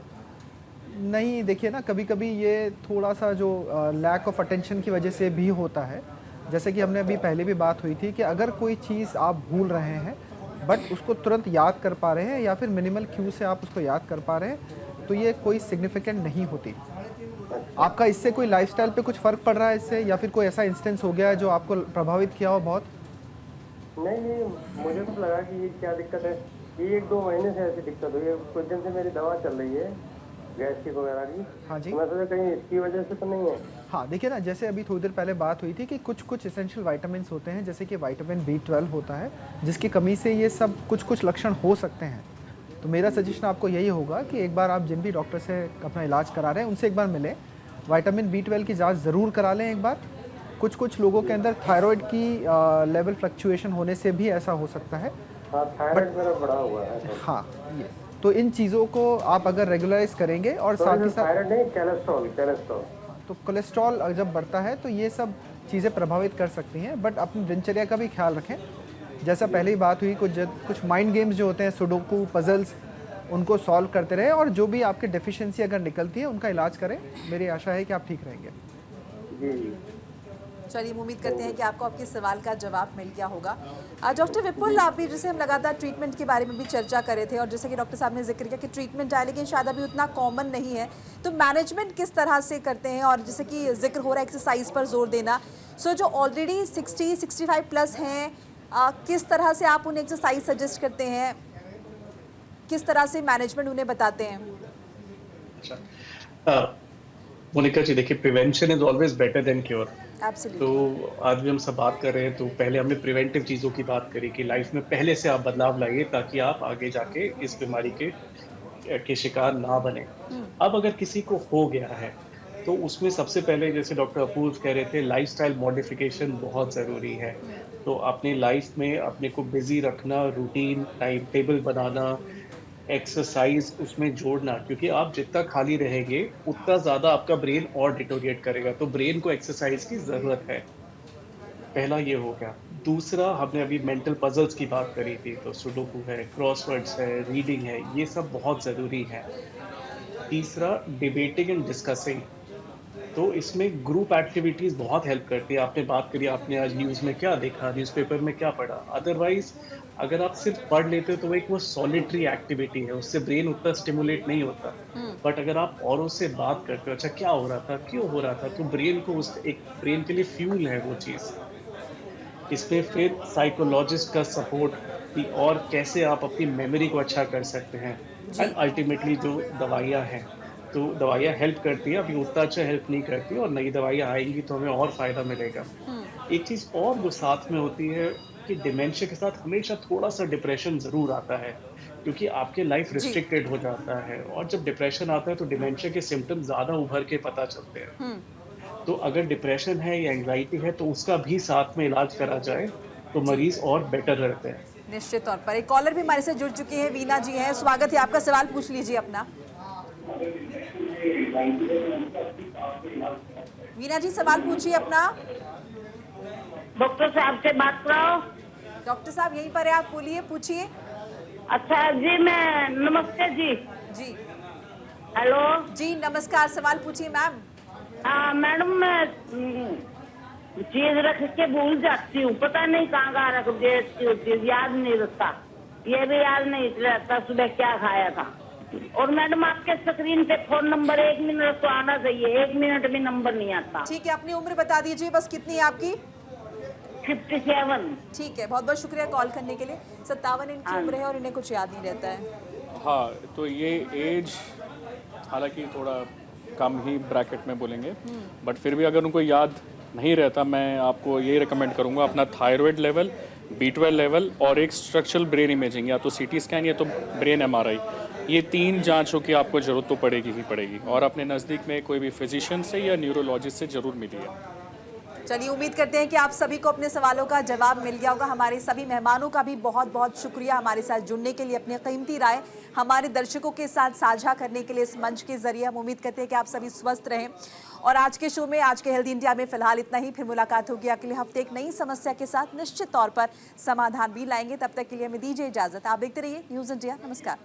नहीं, देखिए ना, कभी कभी ये थोड़ा सा जो लैक ऑफ अटेंशन की वजह से भी होता है। जैसे कि हमने अभी पहले भी बात हुई थी कि अगर कोई चीज़ आप भूल रहे हैं बट उसको तुरंत याद कर पा रहे हैं या फिर मिनिमल क्यू से आप उसको याद कर पा रहे हैं, तो ये कोई सिग्निफिकेंट नहीं होती। आपका इससे कोई लाइफस्टाइल पे कुछ फ़र्क पड़ रहा है इससे, या फिर कोई ऐसा इंस्टेंस हो गया है जो आपको प्रभावित किया हो बहुत?
नहीं, मुझे तो लगा कि ये क्या दिक्कत है, ये 1-2 महीने से ऐसी दिक्कत हुई है। कुछ दिन से मेरी दवा चल रही है गैस्ट्रिक वगैरह की।
हाँ जी।
मैं सोचा कहीं इसकी वजह से तो नहीं है।
हाँ, देखिए ना, जैसे अभी थोड़ी देर पहले बात हुई थी कि कुछ एसेंशियल विटामिन्स होते हैं, जैसे कि विटामिन B12 होता है, जिसकी कमी से ये सब कुछ कुछ लक्षण हो सकते हैं। तो मेरा सजेशन आपको यही होगा कि एक बार आप जिन भी डॉक्टर से अपना इलाज करा रहे हैं उनसे एक बार मिलें, विटामिन B12 की जांच ज़रूर करा लें एक बार। कुछ लोगों के अंदर थायराइड की लेवल फ्लक्चुएशन होने से भी ऐसा हो सकता है।
हाँ, थायराइड मेरा बढ़ा हुआ है।
हाँ, ये तो इन चीज़ों को आप अगर रेगुलराइज करेंगे और साथ ही साथ
थायराइड नहीं, कोलेस्ट्रॉल।
तो कोलेस्ट्रॉल जब बढ़ता है तो ये सब चीज़ें प्रभावित कर सकती हैं। बट अपनी दिनचर्या का भी ख्याल रखें। जैसा पहले ही बात हुई, कुछ माइंड गेम्स जो होते हैं, सुडोकू, पजल्स, उनको सॉल्व करते रहें और जो भी आपकी डेफिशिएंसी अगर निकलती है उनका इलाज करें। मेरी आशा है कि आप ठीक रहेंगे।
जी।
चलिए, उम्मीद करते हैं कि आपको आपके सवाल का जवाब मिल गया होगा। डॉक्टर विपुल, आप भी जैसे हम लगातार ट्रीटमेंट के बारे में भी चर्चा कर रहे थे और जैसे कि डॉक्टर साहब ने जिक्र किया कि ट्रीटमेंट है लेकिन शायद अभी उतना कॉमन नहीं है, तो मैनेजमेंट किस तरह से करते हैं? और जैसे कि जिक्र हो रहा है एक्सरसाइज पर जोर देना, सो जो ऑलरेडी 60-65 प्लस हैं, किस तरह से आप उन्हें एक्सरसाइज सजेस्ट करते हैं, किस तरह से मैनेजमेंट उन्हें बताते हैं?
अच्छा, मोनिका जी, देखिए, prevention is always better than cure. तो आज भी हम सब बात कर रहे हैं, तो पहले हमने प्रिवेंटिव चीज़ों की बात करी कि लाइफ में पहले से आप बदलाव लाइए ताकि आप आगे जाके इस बीमारी के शिकार ना बने। अब अगर किसी को हो गया है तो उसमें सबसे पहले, जैसे डॉक्टर अपूर्व कह रहे थे, लाइफस्टाइल मॉडिफिकेशन बहुत ज़रूरी है। तो अपनी लाइफ में अपने को बिजी रखना, रूटीन टाइम टेबल बनाना, एक्सरसाइज उसमें जोड़ना, क्योंकि आप जितना खाली रहेंगे उतना ज़्यादा आपका ब्रेन और डिटोरिएट करेगा। तो ब्रेन को एक्सरसाइज की ज़रूरत है। पहला ये हो गया। दूसरा, हमने अभी मेंटल पजल्स की बात करी थी, तो सुडोकू है, क्रॉसवर्ड्स है, रीडिंग है, ये सब बहुत ज़रूरी है। तीसरा, डिबेटिंग एंड डिस्कसिंग। तो इसमें ग्रुप एक्टिविटीज़ बहुत हेल्प करती है। आपने बात करी, आपने आज न्यूज़ में क्या देखा, न्यूज़पेपर में क्या पढ़ा। अदरवाइज अगर आप सिर्फ पढ़ लेते हो तो वो सॉलिटरी एक्टिविटी है, उससे ब्रेन उतना स्टिमुलेट नहीं होता। बट अगर आप औरों से बात करते हो, अच्छा क्या हो रहा था, क्यों हो रहा था, तो ब्रेन को ब्रेन के लिए फ्यूल है वो चीज़। इसमें फिर साइकोलॉजिस्ट का सपोर्ट कि और कैसे आप अपनी मेमोरी को अच्छा कर सकते हैं। एंड अल्टीमेटली जो दवाइयाँ हैं, तो दवाइयाँ हेल्प करती है, अभी उतना अच्छा हेल्प नहीं करती, और नई दवाइयाँ आएंगी तो हमें और फ़ायदा मिलेगा। एक चीज़ और जो साथ में होती है कि डिमेंशिया के साथ हमेशा थोड़ा सा डिप्रेशन ज़रूर आता है, क्योंकि आपके लाइफ रिस्ट्रिक्टेड हो जाता है, और जब डिप्रेशन आता है तो डिमेंशिया के सिम्टम्स ज़्यादा उभर के पता चलते हैं। तो अगर डिप्रेशन है या एंग्जाइटी है तो उसका भी साथ में इलाज करा जाए तो मरीज और बेटर रहते हैं।
निश्चित तौर पर। एक कॉलर भी हमारे से जुड़ चुके हैं, वीना जी हैं, स्वागत है आपका। सवाल पूछ लीजिए अपना। वीना जी, सवाल पूछिए अपना।
डॉक्टर साहब से बात कराओ।
डॉक्टर साहब यहीं पर है, आप बोलिए, पूछिए।
अच्छा जी, मैं नमस्ते जी।
जी
हेलो
जी, नमस्कार, सवाल पूछिए मैम।
मैडम, मैं चीज रख के भूल जाती हूँ, पता नहीं कहाँ रख देती हूँ, याद नहीं रहता। ये भी याद नहीं रहता सुबह क्या खाया था। और मैडम आपके स्क्रीन पे फोन नंबर 1 मिनट तो आना चाहिए, 1 मिनट भी नंबर नहीं आता।
ठीक है, अपनी उम्र बता दीजिए बस, कितनी है आपकी?
57।
ठीक है, बहुत बहुत शुक्रिया कॉल करने के लिए। 57 इनकी उम्र है और इन्हें कुछ याद नहीं रहता है।
हाँ, तो ये एज हालांकि थोड़ा कम ही ब्रैकेट में बोलेंगे, बट फिर भी अगर उनको याद नहीं रहता, मैं आपको ये रिकमेंड करूँगा अपना थायराइड लेवल, B12 लेवल और एक स्ट्रक्चरल ब्रेन इमेजिंग, या तो CT स्कैन या तो ब्रेन MRI, ये 3 जांचों की आपको ज़रूरत तो पड़ेगी ही पड़ेगी। और अपने नज़दीक में कोई भी फिजिशियन से या न्यूरोलॉजिस्ट से ज़रूर मिलिए।
चलिए, उम्मीद करते हैं कि आप सभी को अपने सवालों का जवाब मिल गया होगा। हमारे सभी मेहमानों का भी बहुत बहुत शुक्रिया हमारे साथ जुड़ने के लिए, अपनी कीमती राय हमारे दर्शकों के साथ साझा करने के लिए इस मंच के जरिए। हम उम्मीद करते हैं कि आप सभी स्वस्थ रहें। और आज के शो में, आज के हेल्दी इंडिया में फिलहाल इतना ही। फिर मुलाकात होगी अगले हफ्ते एक नई समस्या के साथ, निश्चित तौर पर समाधान भी लाएंगे। तब तक के लिए हमें दीजिए इजाजत। आप देखते रहिए न्यूज़ इंडिया। नमस्कार।